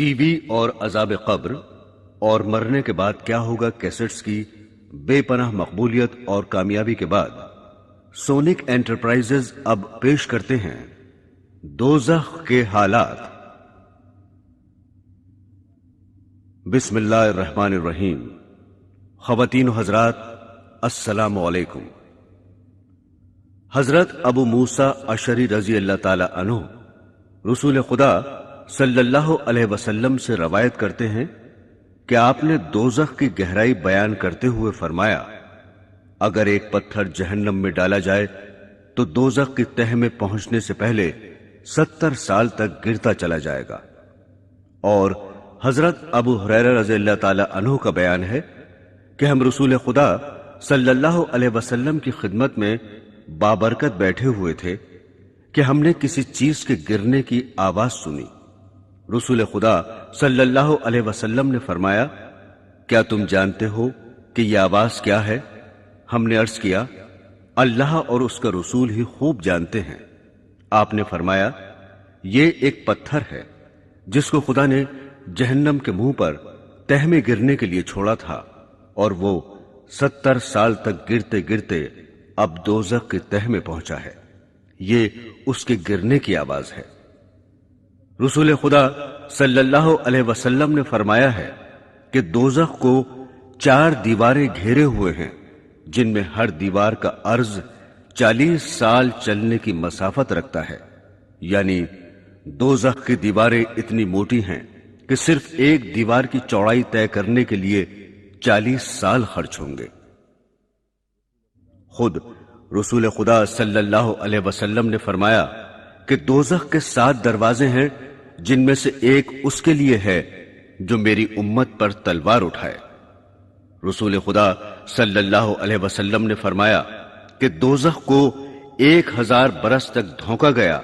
T V اور عذاب قبر اور مرنے کے بعد کیا ہوگا کیسٹس کی بے پناہ مقبولیت اور کامیابی کے بعد سونک انٹرپرائزز اب پیش کرتے ہیں دوزخ کے حالات۔ بسم اللہ الرحمن الرحیم۔ خواتین و حضرات، السلام علیکم۔ حضرت ابو موسیٰ اشعری رضی اللہ تعالی عنہ رسول خدا صلی اللہ علیہ وسلم سے روایت کرتے ہیں کہ آپ نے دوزخ کی گہرائی بیان کرتے ہوئے فرمایا، اگر ایک پتھر جہنم میں ڈالا جائے تو دوزخ کی تہہ میں پہنچنے سے پہلے 70 سال تک گرتا چلا جائے گا۔ اور حضرت ابو ہریرہ رضی اللہ تعالی عنہ کا بیان ہے کہ ہم رسول خدا صلی اللہ علیہ وسلم کی خدمت میں بابرکت بیٹھے ہوئے تھے کہ ہم نے کسی چیز کے گرنے کی آواز سنی۔ رسول خدا صلی اللہ علیہ وسلم نے فرمایا، کیا تم جانتے ہو کہ یہ آواز کیا ہے؟ ہم نے عرض کیا، اللہ اور اس کا رسول ہی خوب جانتے ہیں۔ آپ نے فرمایا، یہ ایک پتھر ہے جس کو خدا نے جہنم کے منہ پر تہہ میں گرنے کے لیے چھوڑا تھا، اور وہ 70 سال تک گرتے گرتے اب دوزخ کی تہہ میں پہنچا ہے۔ یہ اس کے گرنے کی آواز ہے۔ رسول خدا صلی اللہ علیہ وسلم نے فرمایا ہے کہ دوزخ کو 4 دیواریں گھیرے ہوئے ہیں، جن میں ہر دیوار کا عرض 40 سال چلنے کی مسافت رکھتا ہے، یعنی دوزخ کی دیواریں اتنی موٹی ہیں کہ صرف ایک دیوار کی چوڑائی طے کرنے کے لیے 40 سال خرچ ہوں گے۔ خود رسول خدا صلی اللہ علیہ وسلم نے فرمایا کہ دوزخ کے 7 دروازے ہیں، جن میں سے ایک اس کے لیے ہے جو میری امت پر تلوار اٹھائے۔ رسول خدا صلی اللہ علیہ وسلم نے فرمایا کہ دوزخ کو 1000 برس تک دھونکا گیا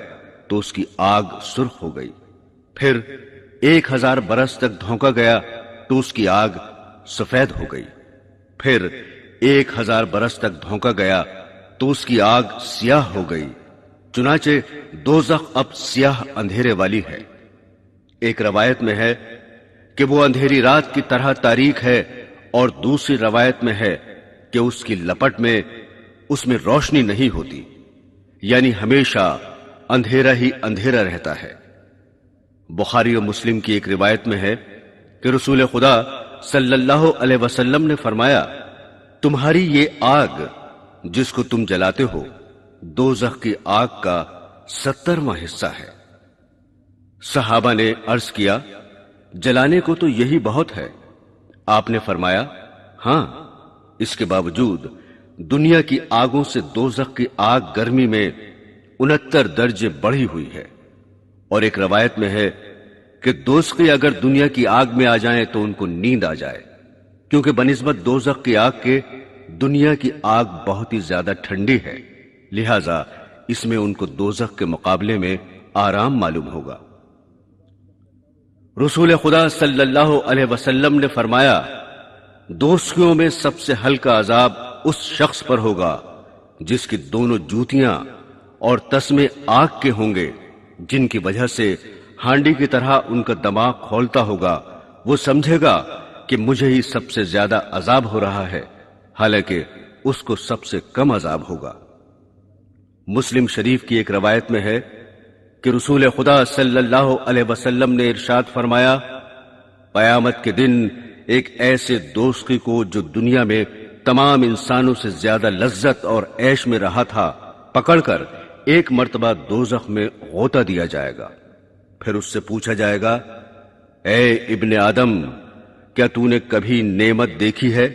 تو اس کی آگ سرخ ہو گئی، پھر 1000 برس تک دھونکا گیا تو اس کی آگ سفید ہو گئی، پھر 1000 برس تک دھونکا گیا تو اس کی آگ سیاہ ہو گئی۔ چنانچہ دوزخ اب سیاہ اندھیرے والی ہے۔ ایک روایت میں ہے کہ وہ اندھیری رات کی طرح تاریک ہے، اور دوسری روایت میں ہے کہ اس کی لپٹ میں اس میں روشنی نہیں ہوتی، یعنی ہمیشہ اندھیرا ہی اندھیرا رہتا ہے۔ بخاری و مسلم کی ایک روایت میں ہے کہ رسول خدا صلی اللہ علیہ وسلم نے فرمایا، تمہاری یہ آگ جس کو تم جلاتے ہو دوزخ کی آگ کا 70واں حصہ ہے۔ صحابہ نے عرض کیا، جلانے کو تو یہی بہت ہے۔ آپ نے فرمایا، ہاں، اس کے باوجود دنیا کی آگوں سے دوزخ کی آگ گرمی میں 69 درجے بڑھی ہوئی ہے۔ اور ایک روایت میں ہے کہ دوزخی اگر دنیا کی آگ میں آ جائیں تو ان کو نیند آ جائے، کیونکہ بنسبت دوزخ کی آگ کے دنیا کی آگ بہت ہی زیادہ ٹھنڈی ہے، لہذا اس میں ان کو دوزخ کے مقابلے میں آرام معلوم ہوگا۔ رسول خدا صلی اللہ علیہ وسلم نے فرمایا، دوزخیوں میں سب سے ہلکا عذاب اس شخص پر ہوگا جس کی دونوں جوتیاں اور تسمے آگ کے ہوں گے، جن کی وجہ سے ہانڈی کی طرح ان کا دماغ کھولتا ہوگا۔ وہ سمجھے گا کہ مجھے ہی سب سے زیادہ عذاب ہو رہا ہے، حالانکہ اس کو سب سے کم عذاب ہوگا۔ مسلم شریف کی ایک روایت میں ہے کہ رسول خدا صلی اللہ علیہ وسلم نے ارشاد فرمایا، قیامت کے دن ایک ایسے دوزخی کو جو دنیا میں تمام انسانوں سے زیادہ لذت اور عیش میں رہا تھا پکڑ کر ایک مرتبہ دوزخ میں غوطہ دیا جائے گا، پھر اس سے پوچھا جائے گا، اے ابن آدم، کیا تو نے کبھی نعمت دیکھی ہے؟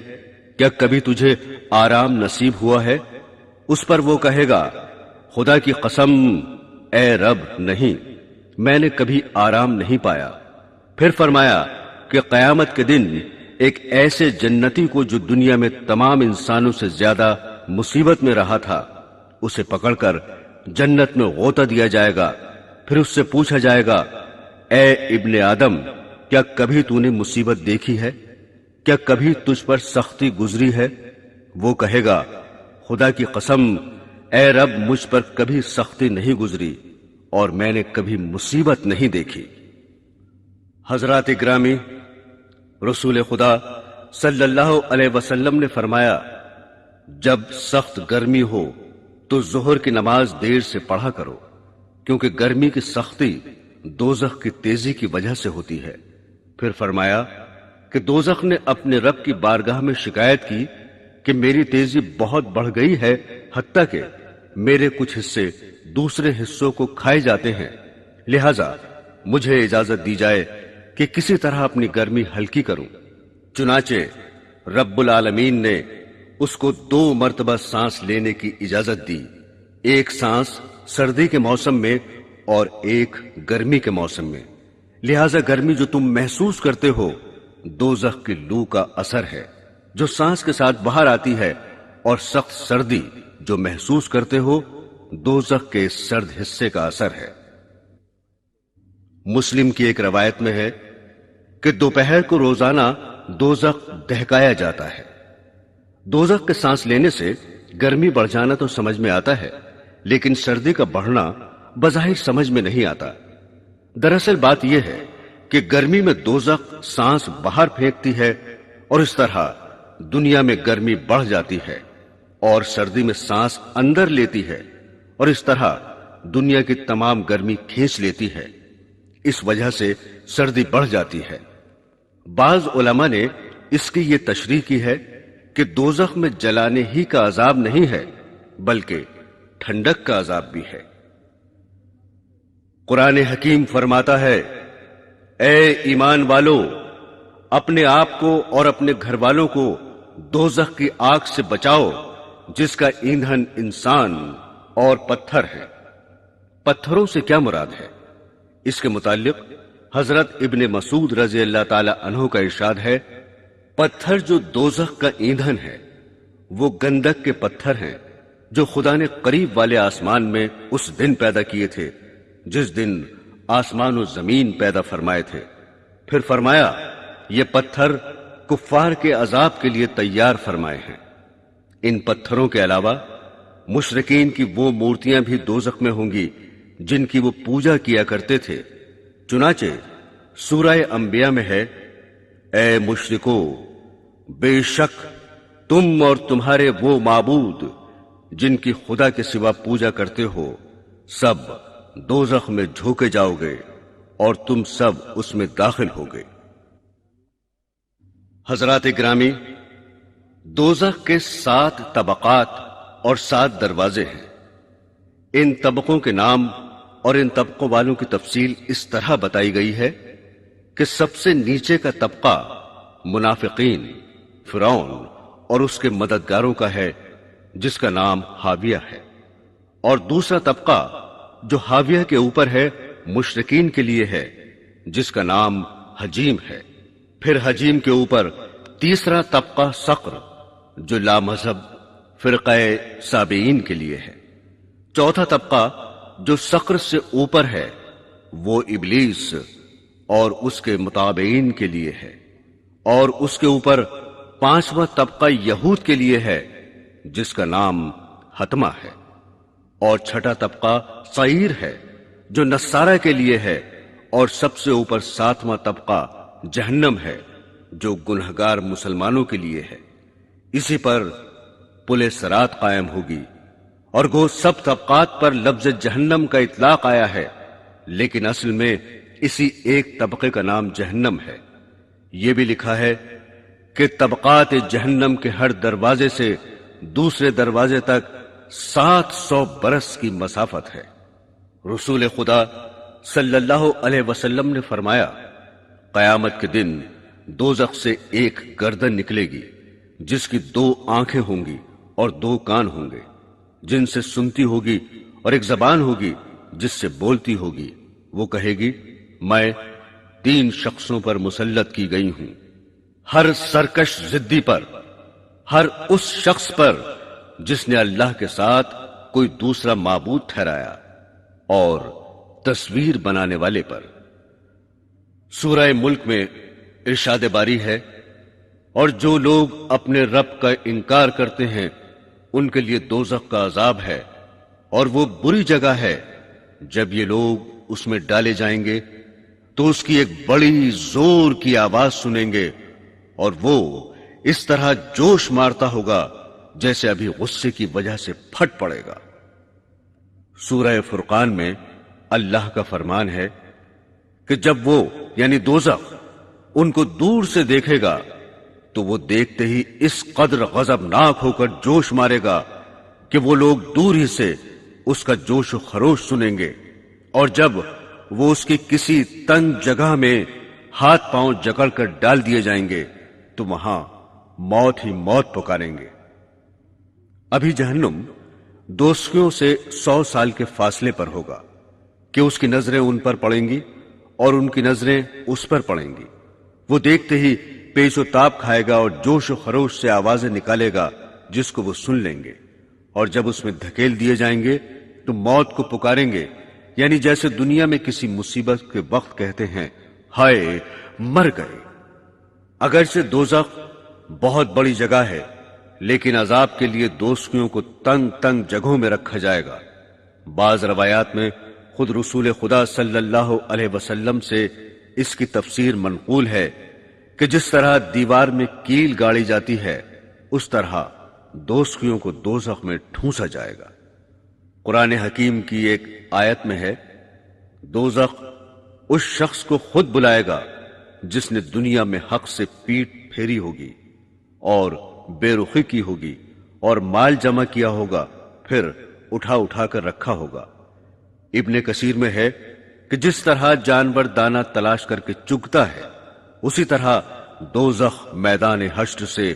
کیا کبھی تجھے آرام نصیب ہوا ہے؟ اس پر وہ کہے گا، خدا کی قسم اے رب، نہیں، میں نے کبھی آرام نہیں پایا۔ پھر فرمایا کہ قیامت کے دن ایک ایسے جنتی کو جو دنیا میں تمام انسانوں سے زیادہ مصیبت میں رہا تھا، اسے پکڑ کر جنت میں غوطہ دیا جائے گا، پھر اس سے پوچھا جائے گا، اے ابن آدم، کیا کبھی تو نے مصیبت دیکھی ہے؟ کیا کبھی تجھ پر سختی گزری ہے؟ وہ کہے گا، خدا کی قسم اے رب، مجھ پر کبھی سختی نہیں گزری اور میں نے کبھی مصیبت نہیں دیکھی۔ حضرات گرامی، رسول خدا صلی اللہ علیہ وسلم نے فرمایا، جب سخت گرمی ہو تو ظہر کی نماز دیر سے پڑھا کرو، کیونکہ گرمی کی سختی دوزخ کی تیزی کی وجہ سے ہوتی ہے۔ پھر فرمایا کہ دوزخ نے اپنے رب کی بارگاہ میں شکایت کی کہ میری تیزی بہت بڑھ گئی ہے، حتیٰ کہ میرے کچھ حصے دوسرے حصوں کو کھائے جاتے ہیں، لہذا مجھے اجازت دی جائے کہ کسی طرح اپنی گرمی ہلکی کروں۔ چنانچہ رب العالمین نے اس کو 2 مرتبہ سانس لینے کی اجازت دی، ایک سانس سردی کے موسم میں اور ایک گرمی کے موسم میں۔ لہذا گرمی جو تم محسوس کرتے ہو دوزخ کی لو کا اثر ہے جو سانس کے ساتھ باہر آتی ہے، اور سخت سردی جو محسوس کرتے ہو دوزخ کے سرد حصے کا اثر ہے۔ مسلم کی ایک روایت میں ہے کہ دوپہر کو روزانہ دوزخ دہکایا جاتا ہے۔ دوزخ کے سانس لینے سے گرمی بڑھ جانا تو سمجھ میں آتا ہے، لیکن سردی کا بڑھنا بظاہر سمجھ میں نہیں آتا۔ دراصل بات یہ ہے کہ گرمی میں دوزخ سانس باہر پھینکتی ہے، اور اس طرح دنیا میں گرمی بڑھ جاتی ہے، اور سردی میں سانس اندر لیتی ہے، اور اس طرح دنیا کی تمام گرمی کھینچ لیتی ہے۔ اس وجہ سے سردی بڑھ جاتی ہے۔ بعض علماء نے اس کی یہ تشریح کی ہے کہ دوزخ میں جلانے ہی کا عذاب نہیں ہے، بلکہ ٹھنڈک کا عذاب بھی ہے۔ قرآن حکیم فرماتا ہے، اے ایمان والو، اپنے آپ کو اور اپنے گھر والوں کو دوزخ کی آگ سے بچاؤ جس کا ایندھن انسان اور پتھر ہے۔ پتھروں سے کیا مراد ہے؟ اس کے متعلق حضرت ابن مسعود رضی اللہ تعالی عنہ کا ارشاد ہے، پتھر جو دوزخ کا ایندھن ہے وہ گندک کے پتھر ہیں جو خدا نے قریب والے آسمان میں اس دن پیدا کیے تھے جس دن آسمان و زمین پیدا فرمائے تھے۔ پھر فرمایا یہ پتھر کفار کے عذاب کے لیے تیار فرمائے ہیں۔ ان پتھروں کے علاوہ مشرکین کی وہ مورتیاں بھی دوزخ میں ہوں گی جن کی وہ پوجا کیا کرتے تھے۔ چنانچہ سورہ انبیاء میں ہے، اے مشرکو، بے شک تم اور تمہارے وہ معبود جن کی خدا کے سوا پوجا کرتے ہو سب دوزخ میں جھونکے جاؤ گے اور تم سب اس میں داخل ہوگے۔ حضرات گرامی، دوزخ کے 7 طبقات اور 7 دروازے ہیں۔ ان طبقوں کے نام اور ان طبقوں والوں کی تفصیل اس طرح بتائی گئی ہے کہ سب سے نیچے کا طبقہ منافقین، فرعون اور اس کے مددگاروں کا ہے جس کا نام حاویہ ہے، اور دوسرا طبقہ جو حاویہ کے اوپر ہے مشرکین کے لیے ہے جس کا نام حجیم ہے۔ پھر حجیم کے اوپر تیسرا طبقہ سقر جو لا مذہب فرقہ سابعین کے لیے ہے۔ چوتھا طبقہ جو سقر سے اوپر ہے وہ ابلیس اور اس کے متابعین کے لیے ہے، اور اس کے اوپر 5واں طبقہ یہود کے لیے ہے جس کا نام حتمہ ہے، اور چھٹا طبقہ سعیر ہے جو نصارہ کے لیے ہے، اور سب سے اوپر 7واں طبقہ جہنم ہے جو گنہگار مسلمانوں کے لیے ہے۔ اسی پر پل صراط قائم ہوگی، اور گو سب طبقات پر لفظ جہنم کا اطلاق آیا ہے، لیکن اصل میں اسی ایک طبقے کا نام جہنم ہے۔ یہ بھی لکھا ہے کہ طبقات جہنم کے ہر دروازے سے دوسرے دروازے تک 700 برس کی مسافت ہے۔ رسول خدا صلی اللہ علیہ وسلم نے فرمایا، قیامت کے دن دوزخ سے ایک گردن نکلے گی جس کی 2 آنکھیں ہوں گی اور 2 کان ہوں گے جن سے سنتی ہوگی، اور ایک زبان ہوگی جس سے بولتی ہوگی۔ وہ کہے گی، میں 3 شخصوں پر مسلط کی گئی ہوں، ہر سرکش ضدی پر، ہر اس شخص پر جس نے اللہ کے ساتھ کوئی دوسرا معبود ٹھہرایا، اور تصویر بنانے والے پر۔ سورہ ملک میں ارشاد باری ہے، اور جو لوگ اپنے رب کا انکار کرتے ہیں ان کے لیے دوزخ کا عذاب ہے، اور وہ بری جگہ ہے۔ جب یہ لوگ اس میں ڈالے جائیں گے تو اس کی ایک بڑی زور کی آواز سنیں گے اور وہ اس طرح جوش مارتا ہوگا جیسے ابھی غصے کی وجہ سے پھٹ پڑے گا۔ سورہ فرقان میں اللہ کا فرمان ہے کہ جب وہ یعنی دوزخ ان کو دور سے دیکھے گا تو وہ دیکھتے ہی اس قدر غضبناک ہو کر جوش مارے گا کہ وہ لوگ دور ہی سے اس کا جوش و خروش سنیں گے، اور جب وہ اس کی کسی تنگ جگہ میں ہاتھ پاؤں جکڑ کر ڈال دیے جائیں گے تو وہاں موت ہی موت پکاریں گے۔ ابھی جہنم دوزخیوں سے 100 سال کے فاصلے پر ہوگا کہ اس کی نظریں ان پر پڑیں گی اور ان کی نظریں اس پر پڑیں گی۔ وہ دیکھتے ہی پیش و تاب کھائے گا اور جوش و خروش سے آوازیں نکالے گا جس کو وہ سن لیں گے، اور جب اس میں دھکیل دیے جائیں گے تو موت کو پکاریں گے، یعنی جیسے دنیا میں کسی مصیبت کے وقت کہتے ہیں ہائے مر گئے۔ اگرچہ دوزخ بہت بڑی جگہ ہے لیکن عذاب کے لیے دوزخیوں کو تنگ تنگ جگہوں میں رکھا جائے گا۔ بعض روایات میں خود رسول خدا صلی اللہ علیہ وسلم سے اس کی تفسیر منقول ہے کہ جس طرح دیوار میں کیل گاڑی جاتی ہے اس طرح دوزخیوں کو دوزخ میں ٹھونسا جائے گا۔ قرآن حکیم کی ایک آیت میں ہے، دوزخ اس شخص کو خود بلائے گا جس نے دنیا میں حق سے پیٹ پھیری ہوگی اور بے رخی کی ہوگی اور مال جمع کیا ہوگا، پھر اٹھا اٹھا کر رکھا ہوگا۔ ابن کثیر میں ہے کہ جس طرح جانور دانہ تلاش کر کے چگتا ہے اسی طرح دوزخ میدان حشر سے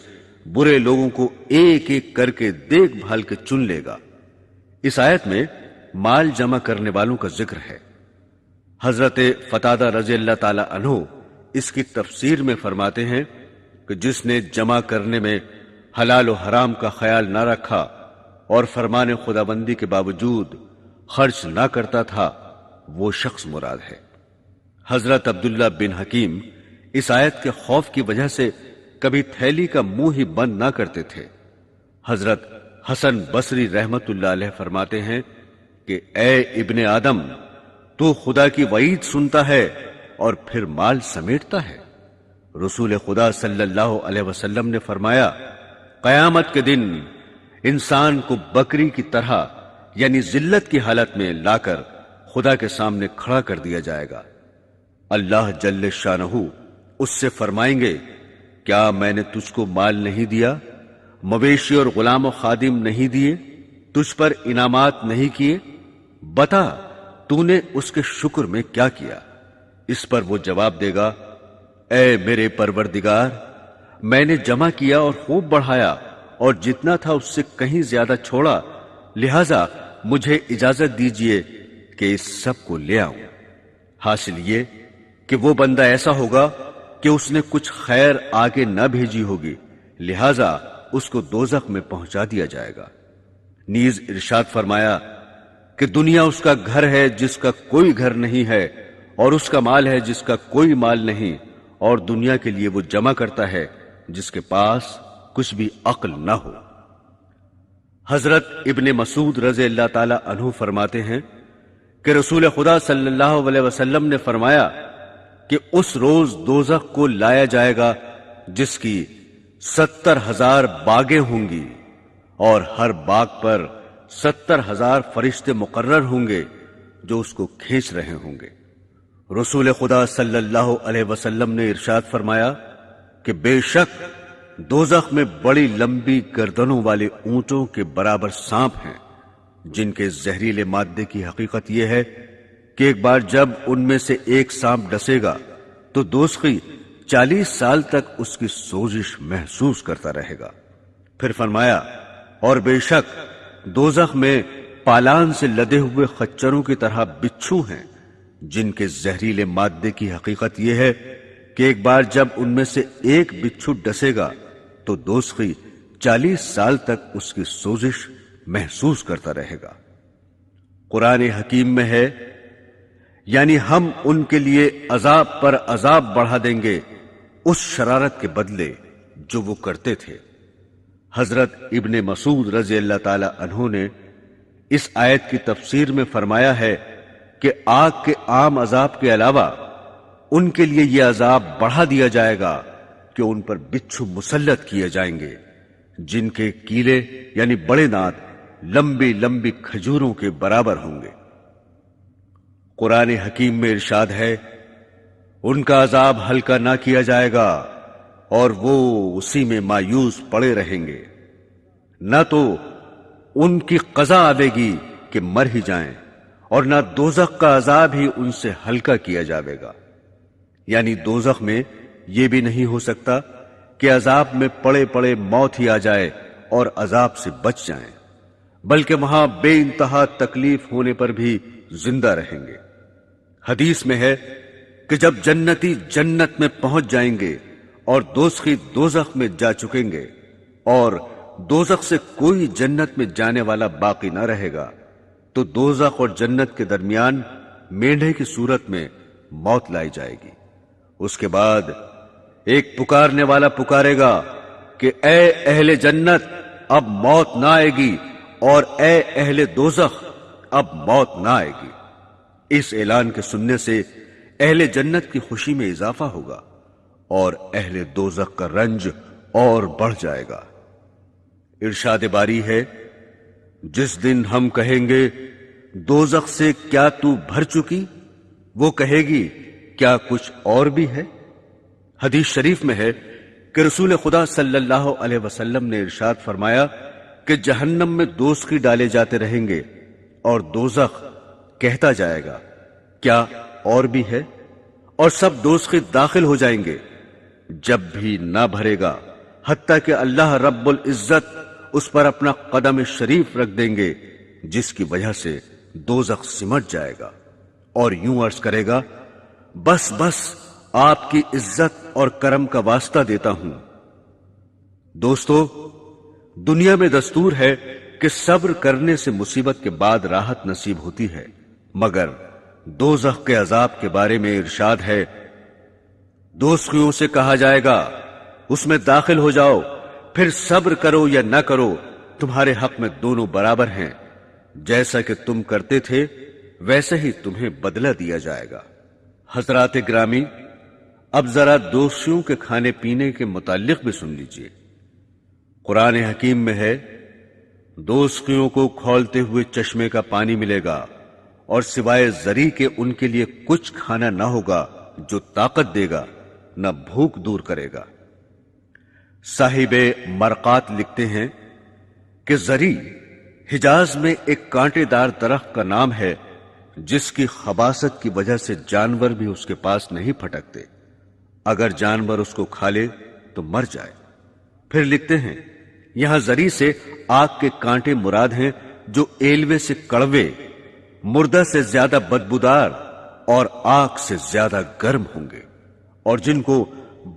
برے لوگوں کو ایک ایک کر کے دیکھ بھال کے چن لے گا۔ اس آیت میں مال جمع کرنے والوں کا ذکر ہے۔ حضرت قتادہ رضی اللہ تعالی عنہ اس کی تفسیر میں فرماتے ہیں کہ جس نے جمع کرنے میں حلال و حرام کا خیال نہ رکھا اور فرمان خداوندی کے باوجود خرچ نہ کرتا تھا وہ شخص مراد ہے۔ حضرت عبداللہ بن حکیم اس آیت کے خوف کی وجہ سے کبھی تھیلی کا منہ ہی بند نہ کرتے تھے۔ حضرت حسن بصری رحمت اللہ علیہ فرماتے ہیں کہ اے ابن آدم، تو خدا کی وعید سنتا ہے اور پھر مال سمیٹتا ہے۔ رسول خدا صلی اللہ علیہ وسلم نے فرمایا، قیامت کے دن انسان کو بکری کی طرح یعنی ذلت کی حالت میں لا کر خدا کے سامنے کھڑا کر دیا جائے گا۔ اللہ جل شانہ اس سے فرمائیں گے، کیا میں نے تجھ کو مال نہیں دیا، مویشی اور غلام و خادم نہیں دیے، تجھ پر انعامات نہیں کیے؟ بتا تو نے اس کے شکر میں کیا کیا؟ اس پر وہ جواب دے گا، اے میرے پروردگار، میں نے جمع کیا اور خوب بڑھایا اور جتنا تھا اس سے کہیں زیادہ چھوڑا، لہذا مجھے اجازت دیجیے کہ اس سب کو لے آؤں۔ حاصل یہ کہ وہ بندہ ایسا ہوگا کہ اس نے کچھ خیر آگے نہ بھیجی ہوگی، لہذا اس کو دوزخ میں پہنچا دیا جائے گا۔ نیز ارشاد فرمایا کہ دنیا اس کا گھر ہے جس کا کوئی گھر نہیں ہے، اور اس کا مال ہے جس کا کوئی مال نہیں، اور دنیا کے لیے وہ جمع کرتا ہے جس کے پاس کچھ بھی عقل نہ ہو۔ حضرت ابن مسعود رضی اللہ تعالی عنہ فرماتے ہیں کہ رسول خدا صلی اللہ علیہ وسلم نے فرمایا کہ اس روز دوزخ کو لایا جائے گا جس کی 70,000 باغیں ہوں گی اور ہر باغ پر 70,000 فرشتے مقرر ہوں گے جو اس کو کھینچ رہے ہوں گے۔ رسول خدا صلی اللہ علیہ وسلم نے ارشاد فرمایا کہ بے شک دوزخ میں بڑی لمبی گردنوں والے اونٹوں کے برابر سانپ ہیں جن کے زہریلے مادے کی حقیقت یہ ہے کہ ایک بار جب ان میں سے ایک سانپ ڈسے گا تو دوزخی 40 سال تک اس کی سوزش محسوس کرتا رہے گا۔ پھر فرمایا، اور بے شک دوزخ میں پالان سے لدے ہوئے خچروں کی طرح بچھو ہیں جن کے زہریلے مادے کی حقیقت یہ ہے کہ ایک بار جب ان میں سے ایک بچھو ڈسے گا تو دوزخی 40 سال تک اس کی سوزش محسوس کرتا رہے گا۔ قرآن حکیم میں ہے، یعنی ہم ان کے لیے عذاب پر عذاب بڑھا دیں گے اس شرارت کے بدلے جو وہ کرتے تھے۔ حضرت ابن مسعود رضی اللہ تعالی عنہ نے اس آیت کی تفسیر میں فرمایا ہے کہ آگ کے عام عذاب کے علاوہ ان کے لیے یہ عذاب بڑھا دیا جائے گا کہ ان پر بچھو مسلط کیے جائیں گے جن کے کیلے یعنی بڑے دانت لمبی لمبی کھجوروں کے برابر ہوں گے۔ قرآن حکیم میں ارشاد ہے، ان کا عذاب ہلکا نہ کیا جائے گا اور وہ اسی میں مایوس پڑے رہیں گے، نہ تو ان کی قضا آئے گی کہ مر ہی جائیں، اور نہ دوزخ کا عذاب ہی ان سے ہلکا کیا جائے گا۔ یعنی دوزخ میں یہ بھی نہیں ہو سکتا کہ عذاب میں پڑے پڑے موت ہی آ جائے اور عذاب سے بچ جائیں، بلکہ وہاں بے انتہا تکلیف ہونے پر بھی زندہ رہیں گے۔ حدیث میں ہے کہ جب جنتی جنت میں پہنچ جائیں گے اور دوزخی دوزخ میں جا چکیں گے اور دوزخ سے کوئی جنت میں جانے والا باقی نہ رہے گا، تو دوزخ اور جنت کے درمیان مینڈھے کی صورت میں موت لائی جائے گی۔ اس کے بعد ایک پکارنے والا پکارے گا کہ اے اہل جنت، اب موت نہ آئے گی، اور اے اہل دوزخ، اب موت نہ آئے گی۔ اس اعلان کے سننے سے اہل جنت کی خوشی میں اضافہ ہوگا اور اہل دوزخ کا رنج اور بڑھ جائے گا۔ ارشاد باری ہے، جس دن ہم کہیں گے دوزخ سے کیا تو بھر چکی، وہ کہے گی کیا کچھ اور بھی ہے؟ حدیث شریف میں ہے کہ رسول خدا صلی اللہ علیہ وسلم نے ارشاد فرمایا کہ جہنم میں دوزخی ڈالے جاتے رہیں گے اور دوزخ کہتا جائے گا کیا اور بھی ہے، اور سب دوزخی داخل ہو جائیں گے، جب بھی نہ بھرے گا حتیٰ کہ اللہ رب العزت اس پر اپنا قدم شریف رکھ دیں گے، جس کی وجہ سے دوزخ سمٹ جائے گا اور یوں عرض کرے گا، بس بس آپ کی عزت اور کرم کا واسطہ دیتا ہوں۔ دوستو، دنیا میں دستور ہے کہ صبر کرنے سے مصیبت کے بعد راحت نصیب ہوتی ہے، مگر دوزخ کے عذاب کے بارے میں ارشاد ہے، دوزخیوں سے کہا جائے گا اس میں داخل ہو جاؤ، پھر صبر کرو یا نہ کرو، تمہارے حق میں دونوں برابر ہیں، جیسا کہ تم کرتے تھے ویسے ہی تمہیں بدلہ دیا جائے گا۔ حضرات گرامی، اب ذرا دوزخیوں کے کھانے پینے کے متعلق بھی سن لیجئے۔ قرآن حکیم میں ہے، دوزخیوں کو کھولتے ہوئے چشمے کا پانی ملے گا اور سوائے زری کے ان کے لیے کچھ کھانا نہ ہوگا جو طاقت دے گا نہ بھوک دور کرے گا۔ صاحب مرقات لکھتے ہیں کہ زری حجاز میں ایک کانٹے دار درخت کا نام ہے جس کی خباثت کی وجہ سے جانور بھی اس کے پاس نہیں پھٹکتے، اگر جانور اس کو کھا لے تو مر جائے۔ پھر لکھتے ہیں یہاں زری سے آگ کے کانٹے مراد ہیں جو ایلوے سے کڑوے، مردہ سے زیادہ بدبودار اور آگ سے زیادہ گرم ہوں گے، اور جن کو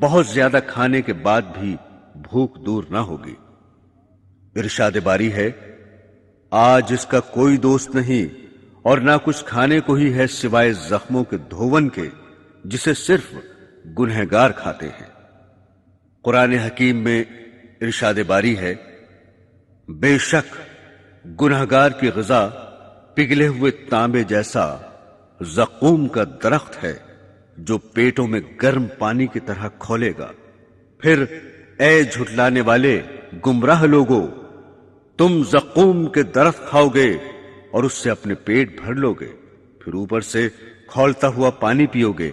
بہت زیادہ کھانے کے بعد بھی بھوک دور نہ ہوگی۔ ارشاد باری ہے، آج اس کا کوئی دوست نہیں اور نہ کچھ کھانے کو ہی ہے سوائے زخموں کے دھون کے، جسے صرف گنہگار کھاتے ہیں۔ قرآن حکیم میں ارشاد باری ہے، بے شک گنہگار کی غذا پگھلے ہوئے تانبے جیسا زقوم کا درخت ہے جو پیٹوں میں گرم پانی کی طرح کھولے گا۔ پھر اے جھٹلانے والے گمراہ لوگو، تم زقوم کے درخت کھاؤ گے اور اس سے اپنے پیٹ بھر لو گے، پھر اوپر سے کھولتا ہوا پانی پیو گے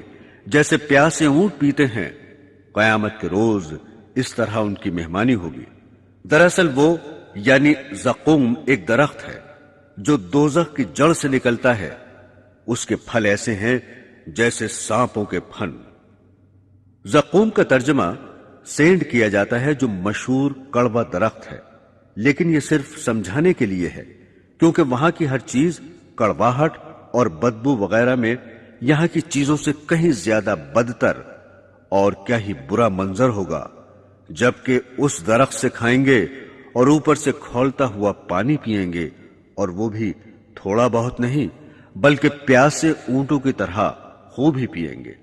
جیسے پیاسے اونٹ پیتے ہیں۔ قیامت کے روز اس طرح ان کی مہمانی ہوگی۔ دراصل وہ یعنی زقوم ایک درخت ہے جو دوزخ کی جڑ سے نکلتا ہے، اس کے پھل ایسے ہیں جیسے سانپوں کے پھن۔ زقوم کا ترجمہ سینڈ کیا جاتا ہے جو مشہور کڑوا درخت ہے، لیکن یہ صرف سمجھانے کے لیے ہے کیونکہ وہاں کی ہر چیز کڑواہٹ اور بدبو وغیرہ میں یہاں کی چیزوں سے کہیں زیادہ بدتر اور کیا ہی برا منظر ہوگا، جبکہ اس درخت سے کھائیں گے اور اوپر سے کھولتا ہوا پانی پیئیں گے، اور وہ بھی تھوڑا بہت نہیں بلکہ پیاسے اونٹوں کی طرح خوب ہی پیئیں گے۔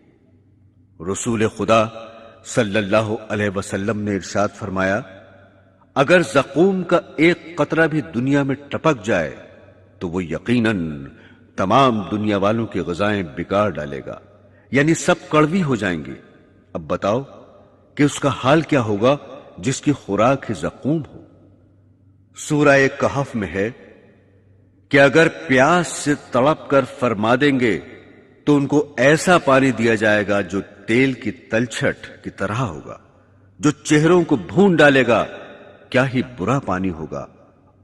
رسول خدا صلی اللہ علیہ وسلم نے ارشاد فرمایا، اگر زقوم کا ایک قطرہ بھی دنیا میں ٹپک جائے تو وہ یقیناً تمام دنیا والوں کی غذائیں بگاڑ ڈالے گا، یعنی سب کڑوی ہو جائیں گی۔ اب بتاؤ کہ اس کا حال کیا ہوگا جس کی خوراک ہی زقوم ہو۔ سورہ کہف میں ہے کہ اگر پیاس سے تڑپ کر فرما دیں گے تو ان کو ایسا پانی دیا جائے گا جو تیل کی تلچھٹ کی طرح ہوگا، جو چہروں کو بھون ڈالے گا۔ کیا ہی برا پانی ہوگا،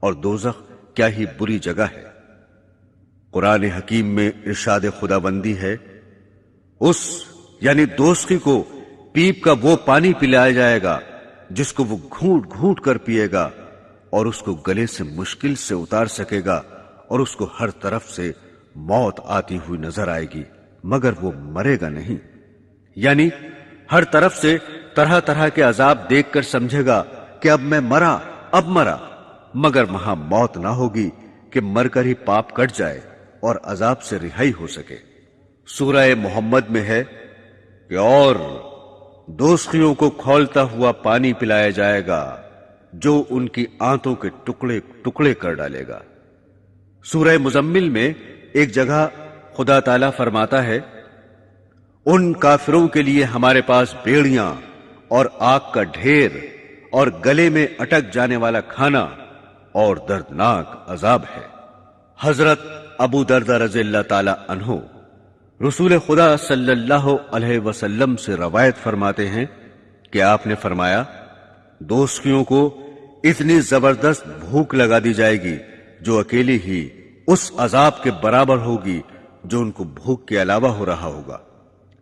اور دوزخ کیا ہی بری جگہ ہے۔ قرآن حکیم میں ارشاد خداوندی ہے، اس یعنی دوزخی کو پیپ کا وہ پانی پلایا جائے گا جس کو وہ گھونٹ گھونٹ کر پیے گا، اور اس کو گلے سے مشکل سے اتار سکے گا، اور اس کو ہر طرف سے موت آتی ہوئی نظر آئے گی، مگر وہ مرے گا نہیں۔ یعنی ہر طرف سے طرح طرح کے عذاب دیکھ کر سمجھے گا کہ اب میں مرا، اب مرا، مگر وہاں موت نہ ہوگی کہ مر کر ہی پاپ کٹ جائے اور عذاب سے رہائی ہو سکے۔ سورہ محمد میں ہے کہ اور دوزخیوں کو کھولتا ہوا پانی پلایا جائے گا جو ان کی آنتوں کے ٹکڑے ٹکڑے کر ڈالے گا۔ سورہ مزمل میں ایک جگہ خدا تعالیٰ فرماتا ہے، ان کافروں کے لیے ہمارے پاس بیڑیاں اور آگ کا ڈھیر اور گلے میں اٹک جانے والا کھانا اور دردناک عذاب ہے۔ حضرت ابو دردہ رضی اللہ تعالی عنہ رسول خدا صلی اللہ علیہ وسلم سے روایت فرماتے ہیں کہ آپ نے فرمایا، دوزخیوں کو اتنی زبردست بھوک لگا دی جائے گی جو اکیلی ہی اس عذاب کے برابر ہوگی جو ان کو بھوک کے علاوہ ہو رہا ہوگا،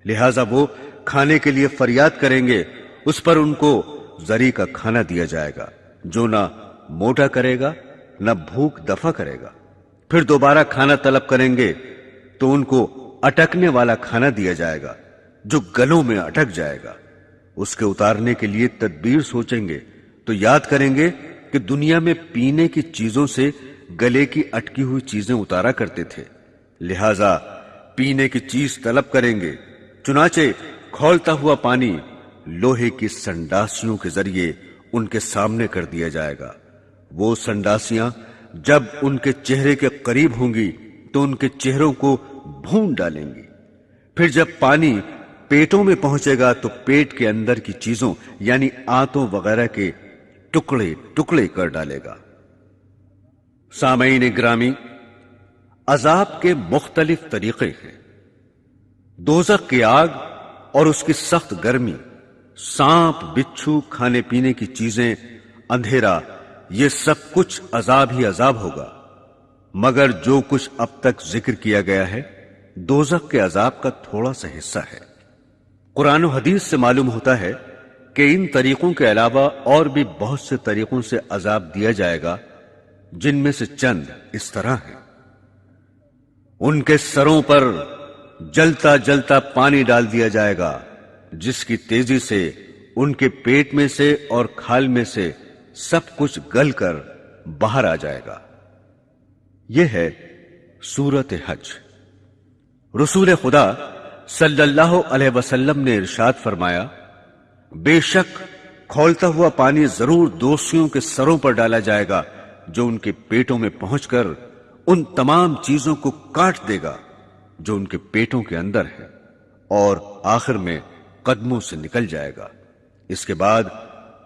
لہذا وہ کھانے کے لیے فریاد کریں گے، اس پر ان کو زری کا کھانا دیا جائے گا جو نہ موٹا کرے گا نہ بھوک دفع کرے گا۔ پھر دوبارہ کھانا طلب کریں گے تو ان کو اٹکنے والا کھانا دیا جائے گا جو گلوں میں اٹک جائے گا۔ اس کے اتارنے کے لیے تدبیر سوچیں گے تو یاد کریں گے کہ دنیا میں پینے کی چیزوں سے گلے کی اٹکی ہوئی چیزیں اتارا کرتے تھے، لہذا پینے کی چیز طلب کریں گے، چنانچہ کھولتا ہوا پانی لوہے کی سنڈاسیوں کے ذریعے ان کے سامنے کر دیا جائے گا۔ وہ سنڈاسیاں جب ان کے چہرے کے قریب ہوں گی تو ان کے چہروں کو بھون ڈالیں گی۔ پھر جب پانی پیٹوں میں پہنچے گا تو پیٹ کے اندر کی چیزوں یعنی آنتوں وغیرہ کے ٹکڑے ٹکڑے کر ڈالے گا۔ سامعین گرامی، عذاب کے مختلف طریقے ہیں۔ دوزخ کی آگ اور اس کی سخت گرمی، سانپ، بچھو، کھانے پینے کی چیزیں، اندھیرا، یہ سب کچھ عذاب ہی عذاب ہوگا، مگر جو کچھ اب تک ذکر کیا گیا ہے دوزخ کے عذاب کا تھوڑا سا حصہ ہے۔ قرآن و حدیث سے معلوم ہوتا ہے کہ ان طریقوں کے علاوہ اور بھی بہت سے طریقوں سے عذاب دیا جائے گا، جن میں سے چند اس طرح ہیں۔ ان کے سروں پر جلتا جلتا پانی ڈال دیا جائے گا جس کی تیزی سے ان کے پیٹ میں سے اور کھال میں سے سب کچھ گل کر باہر آ جائے گا۔ یہ ہے سورۃ حج۔ رسول خدا صلی اللہ علیہ وسلم نے ارشاد فرمایا، بے شک کھولتا ہوا پانی ضرور دوزخیوں کے سروں پر ڈالا جائے گا جو ان کے پیٹوں میں پہنچ کر ان تمام چیزوں کو کاٹ دے گا جو ان کے پیٹوں کے اندر ہے، اور آخر میں قدموں سے نکل جائے گا۔ اس کے بعد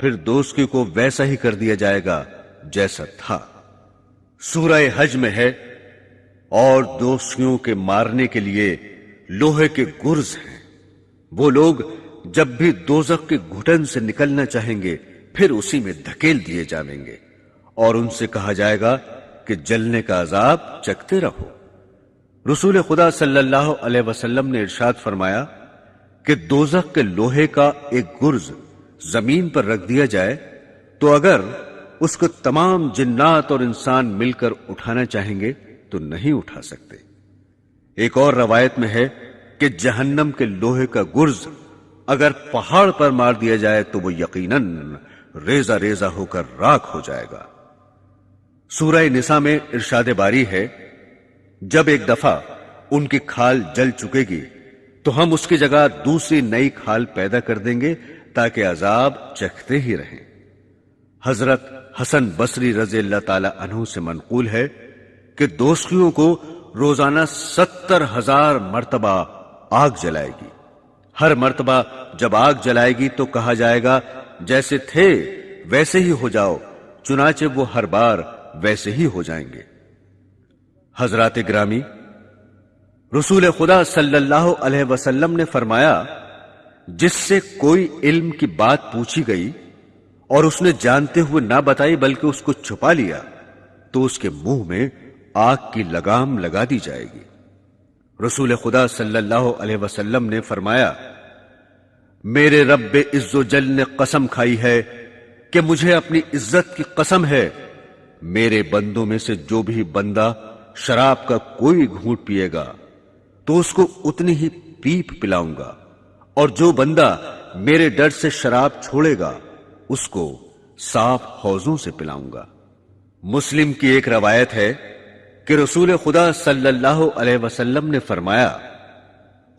پھر دوزخی کو ویسا ہی کر دیا جائے گا جیسا تھا۔ سورہ حج میں ہے، اور دوزخیوں کے مارنے کے لیے لوہے کے گرز ہیں، وہ لوگ جب بھی دوزخ کے گھٹن سے نکلنا چاہیں گے پھر اسی میں دھکیل دیے جائیں گے، اور ان سے کہا جائے گا کہ جلنے کا عذاب چکھتے رہو۔ رسول خدا صلی اللہ علیہ وسلم نے ارشاد فرمایا کہ دوزخ کے لوہے کا ایک گرز زمین پر رکھ دیا جائے تو اگر اس کو تمام جنات اور انسان مل کر اٹھانا چاہیں گے تو نہیں اٹھا سکتے۔ ایک اور روایت میں ہے کہ جہنم کے لوہے کا گرز اگر پہاڑ پر مار دیا جائے تو وہ یقیناً ریزہ ریزہ ہو کر راکھ ہو جائے گا۔ سورہ نساء میں ارشاد باری ہے، جب ایک دفعہ ان کی کھال جل چکے گی تو ہم اس کی جگہ دوسری نئی کھال پیدا کر دیں گے تاکہ عذاب چکھتے ہی رہیں۔ حضرت حسن بصری رضی اللہ تعالی عنہ سے منقول ہے کہ دوزخیوں کو روزانہ 70,000 مرتبہ آگ جلائے گی۔ ہر مرتبہ جب آگ جلائے گی تو کہا جائے گا جیسے تھے ویسے ہی ہو جاؤ، چنانچہ وہ ہر بار ویسے ہی ہو جائیں گے۔ حضرات گرامی، رسول خدا صلی اللہ علیہ وسلم نے فرمایا، جس سے کوئی علم کی بات پوچھی گئی اور اس نے جانتے ہوئے نہ بتائی بلکہ اس کو چھپا لیا تو اس کے منہ میں آگ کی لگام لگا دی جائے گی۔ رسول خدا صلی اللہ علیہ وسلم نے فرمایا، میرے رب عز و جل نے قسم کھائی ہے کہ مجھے اپنی عزت کی قسم ہے، میرے بندوں میں سے جو بھی بندہ شراب کا کوئی گھونٹ پیے گا تو اس کو اتنی ہی پیپ پلاؤں گا، اور جو بندہ میرے ڈر سے شراب چھوڑے گا اس کو صاف حوضوں سے پلاؤں گا۔ مسلم کی ایک روایت ہے کہ رسول خدا صلی اللہ علیہ وسلم نے فرمایا،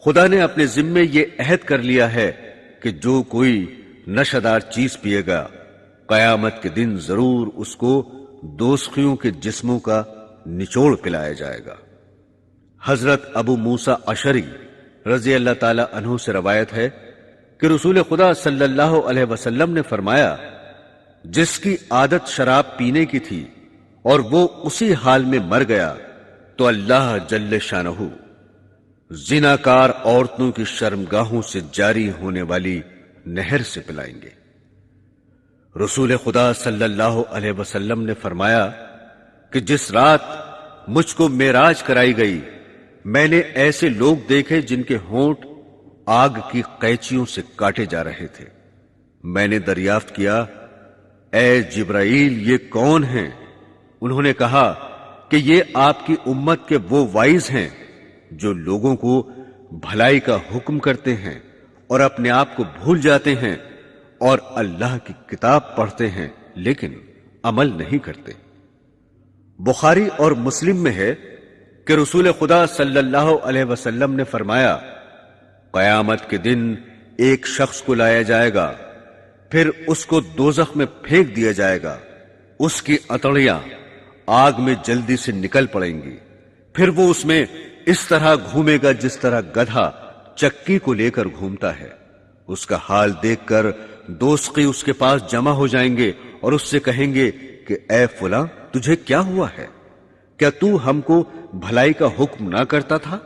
خدا نے اپنے ذمے یہ عہد کر لیا ہے کہ جو کوئی نشہ دار چیز پیے گا قیامت کے دن ضرور اس کو دوزخیوں کے جسموں کا نچوڑ پلایا جائے گا۔ حضرت ابو موسیٰ اشعری رضی اللہ تعالی عنہ سے روایت ہے کہ رسول خدا صلی اللہ علیہ وسلم نے فرمایا، جس کی عادت شراب پینے کی تھی اور وہ اسی حال میں مر گیا تو اللہ جل شانہ زناکار عورتوں کی شرمگاہوں سے جاری ہونے والی نہر سے پلائیں گے۔ رسول خدا صلی اللہ علیہ وسلم نے فرمایا کہ جس رات مجھ کو معراج کرائی گئی میں نے ایسے لوگ دیکھے جن کے ہونٹ آگ کی قینچیوں سے کاٹے جا رہے تھے۔ میں نے دریافت کیا، اے جبرائیل یہ کون ہیں؟ انہوں نے کہا کہ یہ آپ کی امت کے وہ وائز ہیں جو لوگوں کو بھلائی کا حکم کرتے ہیں اور اپنے آپ کو بھول جاتے ہیں اور اللہ کی کتاب پڑھتے ہیں لیکن عمل نہیں کرتے۔ بخاری اور مسلم میں ہے کہ رسول خدا صلی اللہ علیہ وسلم نے فرمایا، قیامت کے دن ایک شخص کو لایا جائے گا، پھر اس کو دوزخ میں پھینک دیا جائے گا، اس کی اتڑیاں آگ میں جلدی سے نکل پڑیں گی، پھر وہ اس میں اس طرح گھومے گا جس طرح گدھا چکی کو لے کر گھومتا ہے۔ اس کا حال دیکھ کر دوزخی اس کے پاس جمع ہو جائیں گے اور اس سے کہیں گے کہ اے فلاں تجھے کیا ہوا ہے؟ کیا تو ہم کو بھلائی کا حکم نہ کرتا تھا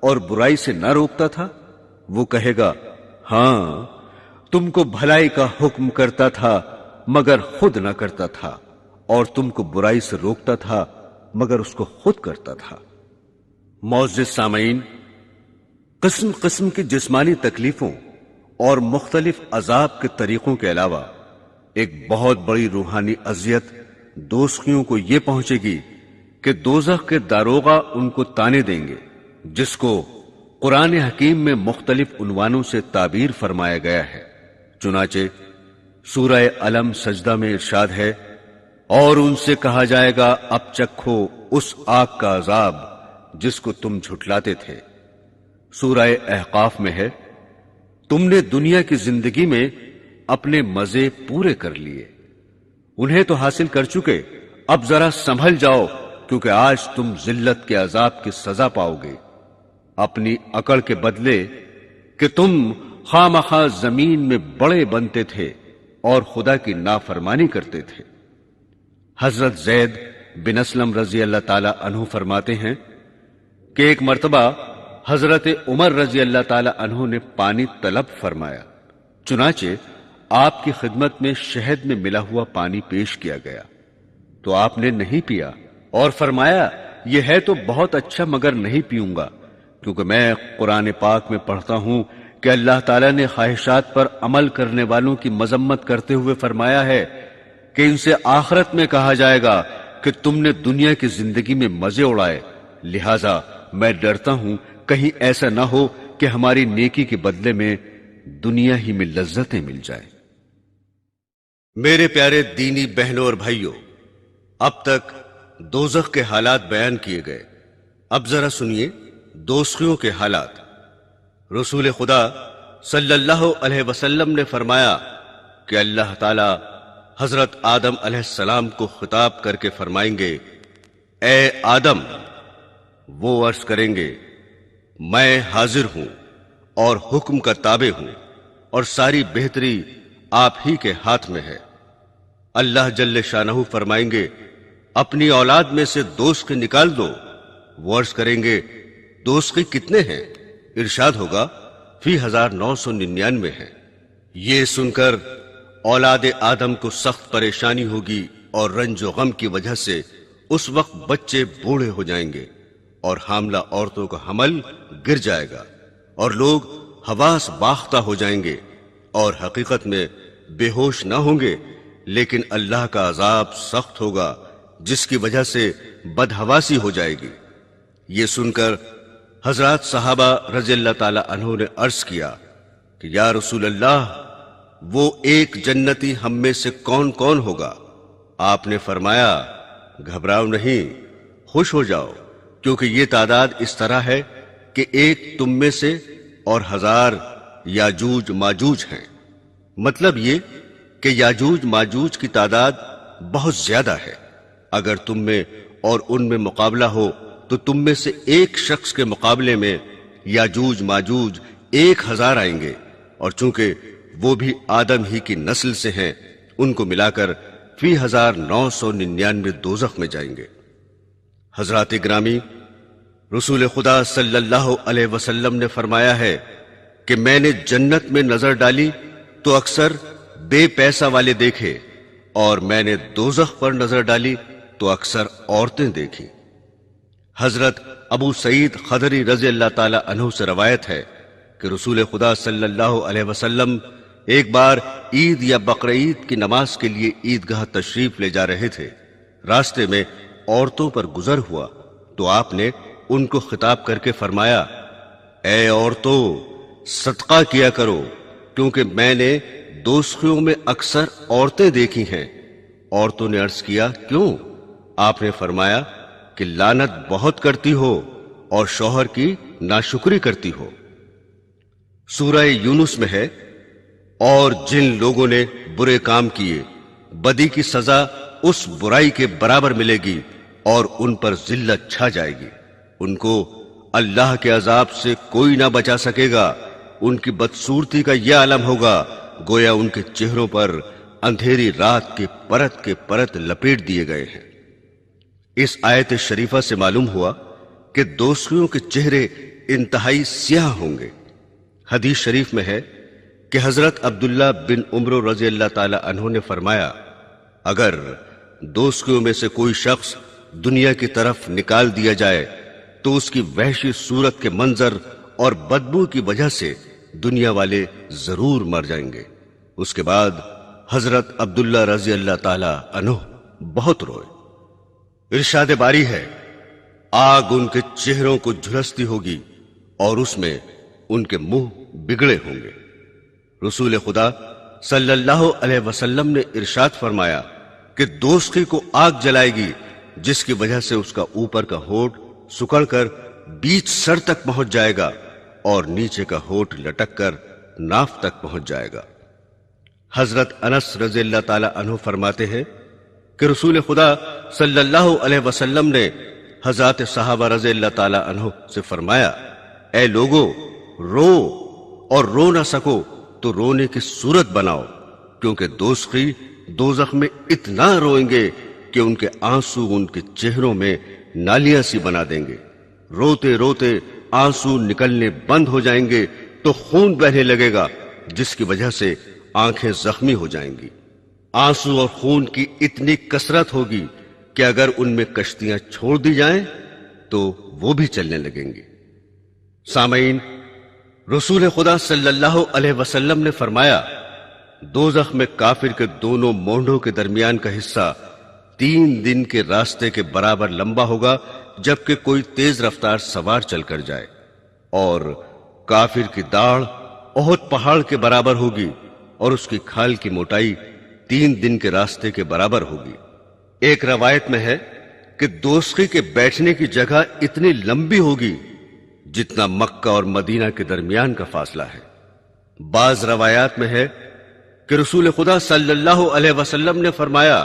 اور برائی سے نہ روکتا تھا؟ وہ کہے گا، ہاں تم کو بھلائی کا حکم کرتا تھا مگر خود نہ کرتا تھا، اور تم کو برائی سے روکتا تھا مگر اس کو خود کرتا تھا۔ معزز سامعین، قسم قسم کی جسمانی تکلیفوں اور مختلف عذاب کے طریقوں کے علاوہ ایک بہت بڑی روحانی اذیت دوزخیوں کو یہ پہنچے گی کہ دوزخ کے داروغہ ان کو تانے دیں گے، جس کو قرآن حکیم میں مختلف عنوانوں سے تعبیر فرمایا گیا ہے۔ چنانچہ سورہ علم سجدہ میں ارشاد ہے، اور ان سے کہا جائے گا اب چکھو اس آگ کا عذاب جس کو تم جھٹلاتے تھے۔ سورہ احقاف میں ہے، تم نے دنیا کی زندگی میں اپنے مزے پورے کر لیے، انہیں تو حاصل کر چکے، اب ذرا سنبھل جاؤ کیونکہ آج تم ذلت کے عذاب کی سزا پاؤ گے، اپنی عقل کے بدلے کہ تم خواہ مخواہ زمین میں بڑے بنتے تھے اور خدا کی نافرمانی کرتے تھے۔ حضرت زید بن اسلم رضی اللہ تعالی عنہ فرماتے ہیں کہ ایک مرتبہ حضرت عمر رضی اللہ تعالی عنہ نے پانی طلب فرمایا، چنانچہ آپ کی خدمت میں شہد میں ملا ہوا پانی پیش کیا گیا تو آپ نے نہیں پیا اور فرمایا، یہ ہے تو بہت اچھا مگر نہیں پیوں گا، کیونکہ میں قرآن پاک میں پڑھتا ہوں کہ اللہ تعالیٰ نے خواہشات پر عمل کرنے والوں کی مذمت کرتے ہوئے فرمایا ہے کہ ان سے آخرت میں کہا جائے گا کہ تم نے دنیا کی زندگی میں مزے اڑائے، لہٰذا میں ڈرتا ہوں کہیں ایسا نہ ہو کہ ہماری نیکی کے بدلے میں دنیا ہی میں لذتیں مل جائیں۔ میرے پیارے دینی بہنوں اور بھائیوں، اب تک دوزخ کے حالات بیان کیے گئے، اب ذرا سنیے دوزخیوں کے حالات۔ رسول خدا صلی اللہ علیہ وسلم نے فرمایا کہ اللہ تعالی حضرت آدم علیہ السلام کو خطاب کر کے فرمائیں گے، اے آدم، وہ عرض کریں گے، میں حاضر ہوں، اور حکم کا تابع ہوں، اور ساری بہتری آپ ہی کے ہاتھ میں ہے۔ اللہ جل شانہ فرمائیں گے اپنی اولاد میں سے دوست نکال دو۔ وہ عرض کریں گے دوست کتنے ہیں؟ ارشاد ہوگا فی 1999 ہیں۔ یہ سن کر اولاد آدم کو سخت پریشانی ہوگی اور رنج و غم کی وجہ سے اس وقت بچے بوڑھے ہو جائیں گے اور حاملہ عورتوں کا حمل گر جائے گا اور لوگ حواس باختہ ہو جائیں گے اور حقیقت میں بے ہوش نہ ہوں گے، لیکن اللہ کا عذاب سخت ہوگا جس کی وجہ سے بدحواسی ہو جائے گی۔ یہ سن کر حضرات صحابہ رضی اللہ تعالی عنہ نے عرض کیا کہ یا رسول اللہ، وہ ایک جنتی ہم میں سے کون کون ہوگا؟ آپ نے فرمایا گھبراؤ نہیں، خوش ہو جاؤ، کیونکہ یہ تعداد اس طرح ہے کہ ایک تم میں سے اور 1000 یاجوج ماجوج ہیں۔ مطلب یہ کہ یاجوج ماجوج کی تعداد بہت زیادہ ہے۔ اگر تم میں اور ان میں مقابلہ ہو تو تم میں سے ایک شخص کے مقابلے میں یاجوج ماجوج 1000 آئیں گے، اور چونکہ وہ بھی آدم ہی کی نسل سے ہیں، ان کو ملا کر فی 1999 دوزخ میں جائیں گے۔ حضرات گرامی، رسول خدا صلی اللہ علیہ وسلم نے فرمایا ہے کہ میں نے جنت میں نظر ڈالی تو اکثر بے پیسہ والے دیکھے، اور میں نے دوزخ پر نظر ڈالی تو اکثر عورتیں دیکھی۔ حضرت ابو سعید خدری رضی اللہ تعالی عنہ سے روایت ہے کہ رسول خدا صلی اللہ علیہ وسلم ایک بار عید یا بقرعید کی نماز کے لیے عیدگاہ تشریف لے جا رہے تھے۔ راستے میں عورتوں پر گزر ہوا تو آپ نے ان کو خطاب کر کے فرمایا اے عورتوں، صدقہ کیا کرو، کیونکہ میں نے دوزخیوں میں اکثر عورتیں دیکھی ہیں۔ عورتوں نے عرض کیا کیوں؟ آپ نے فرمایا کہ لعنت بہت کرتی ہو اور شوہر کی ناشکری کرتی ہو۔ سورہ یونس میں ہے اور جن لوگوں نے برے کام کیے بدی کی سزا اس برائی کے برابر ملے گی اور ان پر ذلت چھا جائے گی، ان کو اللہ کے عذاب سے کوئی نہ بچا سکے گا۔ ان کی بدصورتی کا یہ عالم ہوگا گویا ان کے چہروں پر اندھیری رات کے پرت لپیٹ دیے گئے ہیں۔ اس آیت شریفہ سے معلوم ہوا کہ دوزخیوں کے چہرے انتہائی سیاہ ہوں گے۔ حدیث شریف میں ہے کہ حضرت عبداللہ بن عمر رضی اللہ تعالی عنہ نے فرمایا اگر دوزخیوں میں سے کوئی شخص دنیا کی طرف نکال دیا جائے تو اس کی وحشی صورت کے منظر اور بدبو کی وجہ سے دنیا والے ضرور مر جائیں گے۔ اس کے بعد حضرت عبداللہ رضی اللہ تعالی عنہ بہت روئے۔ ارشاد باری ہے آگ ان کے چہروں کو جھلستی ہوگی اور اس میں ان کے منہ بگڑے ہوں گے۔ رسول خدا صلی اللہ علیہ وسلم نے ارشاد فرمایا کہ دوزخی کو آگ جلائے گی جس کی وجہ سے اس کا اوپر کا ہونٹ سکڑ کر بیچ سر تک پہنچ جائے گا اور نیچے کا ہونٹ لٹک کر ناف تک پہنچ جائے گا۔ حضرت انس رضی اللہ تعالی عنہ فرماتے ہیں کہ رسول خدا صلی اللہ علیہ وسلم نے حضرات صحابہ رضی اللہ تعالی عنہ سے فرمایا اے لوگو، رو اور رو نہ سکو تو رونے کی صورت بناؤ، کیونکہ دوزخی دوزخ میں اتنا روئیں گے کہ ان کے آنسو ان کے چہروں میں نالیاں سی بنا دیں گے۔ روتے روتے آنسو نکلنے بند ہو جائیں گے تو خون بہنے لگے گا جس کی وجہ سے آنکھیں زخمی ہو جائیں گی۔ آنسو اور خون کی اتنی کثرت ہوگی کہ اگر ان میں کشتیاں چھوڑ دی جائیں تو وہ بھی چلنے لگیں گی۔ سامعین، رسول خدا صلی اللہ علیہ وسلم نے فرمایا دوزخ میں کافر کے دونوں مونڈوں کے درمیان کا حصہ 3 دن کے راستے کے برابر لمبا ہوگا، جبکہ کوئی تیز رفتار سوار چل کر جائے، اور کافر کی داڑھ احد پہاڑ کے برابر ہوگی اور اس کی کھال کی موٹائی 3 دن کے راستے کے برابر ہوگی۔ ایک روایت میں ہے کہ دوزخی کے بیٹھنے کی جگہ اتنی لمبی ہوگی جتنا مکہ اور مدینہ کے درمیان کا فاصلہ ہے۔ بعض روایات میں ہے کہ رسول خدا صلی اللہ علیہ وسلم نے فرمایا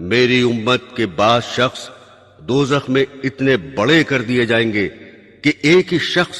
میری امت کے بعض شخص دوزخ میں اتنے بڑے کر دیے جائیں گے کہ ایک ہی شخص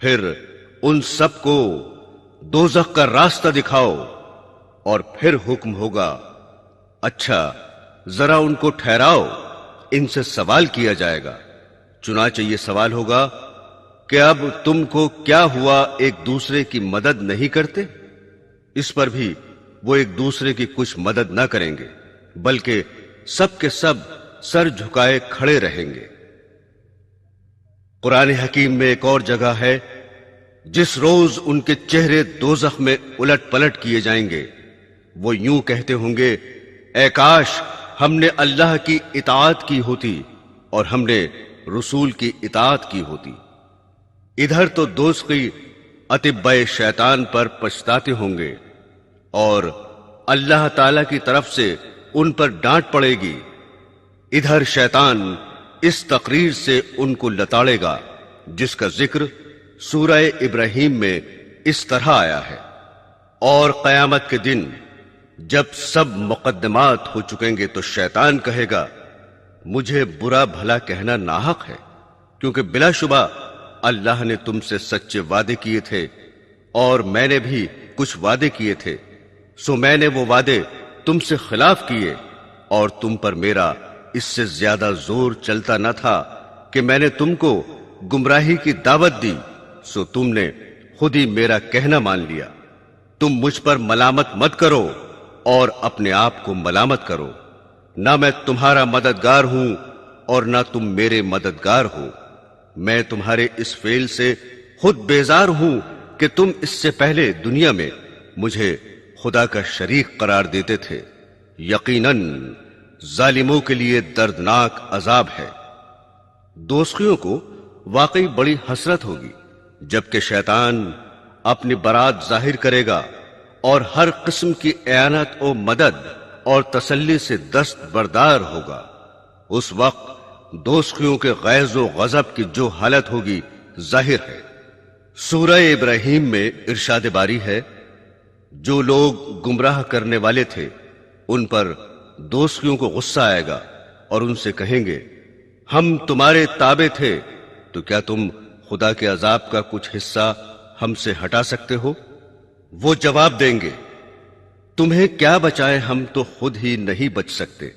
پھر ان سب کو دوزخ کا راستہ دکھاؤ، اور پھر حکم ہوگا اچھا ذرا ان کو ٹھہراؤ، ان سے سوال کیا جائے گا۔ چنانچہ یہ سوال ہوگا کہ اب تم کو کیا ہوا، ایک دوسرے کی مدد نہیں کرتے؟ اس پر بھی وہ ایک دوسرے کی کچھ مدد نہ کریں گے، بلکہ سب کے سب سر جھکائے کھڑے رہیں گے۔ قرآن حکیم میں ایک اور جگہ ہے، جس روز ان کے چہرے دوزخ میں الٹ پلٹ کیے جائیں گے، وہ یوں کہتے ہوں گے اے کاش ہم نے اللہ کی اطاعت کی ہوتی اور ہم نے رسول کی اطاعت کی ہوتی۔ ادھر تو دوزخی اتباع شیطان پر پچھتاتے ہوں گے، اور اللہ تعالی کی طرف سے ان پر ڈانٹ پڑے گی۔ ادھر شیطان اس تقریر سے ان کو لتاڑے گا جس کا ذکر سورہ ابراہیم میں اس طرح آیا ہے۔ اور قیامت کے دن جب سب مقدمات ہو چکیں گے تو شیطان کہے گا مجھے برا بھلا کہنا ناحق ہے، کیونکہ بلا شبہ اللہ نے تم سے سچے وعدے کیے تھے اور میں نے بھی کچھ وعدے کیے تھے، سو میں نے وہ وعدے تم سے خلاف کیے، اور تم پر میرا اس سے زیادہ زور چلتا نہ تھا کہ میں نے تم کو گمراہی کی دعوت دی، سو تم نے خود ہی میرا کہنا مان لیا۔ تم مجھ پر ملامت مت کرو اور اپنے آپ کو ملامت کرو، نہ میں تمہارا مددگار ہوں اور نہ تم میرے مددگار ہو۔ میں تمہارے اس فعل سے خود بیزار ہوں کہ تم اس سے پہلے دنیا میں مجھے خدا کا شریک قرار دیتے تھے۔ یقیناً ظالموں کے لیے دردناک عذاب ہے۔ دوزخیوں کو واقعی بڑی حسرت ہوگی جبکہ شیطان اپنی برات ظاہر کرے گا اور ہر قسم کی اعانت و مدد اور تسلی سے دستبردار ہوگا۔ اس وقت دوزخیوں کے غیظ و غضب کی جو حالت ہوگی ظاہر ہے۔ سورہ ابراہیم میں ارشاد باری ہے جو لوگ گمراہ کرنے والے تھے ان پر دوزخیوں کو غصہ آئے گا اور ان سے کہیں گے ہم تمہارے تابع تھے، تو کیا تم خدا کے عذاب کا کچھ حصہ ہم سے ہٹا سکتے ہو؟ وہ جواب دیں گے تمہیں کیا بچائے، ہم تو خود ہی نہیں بچ سکتے۔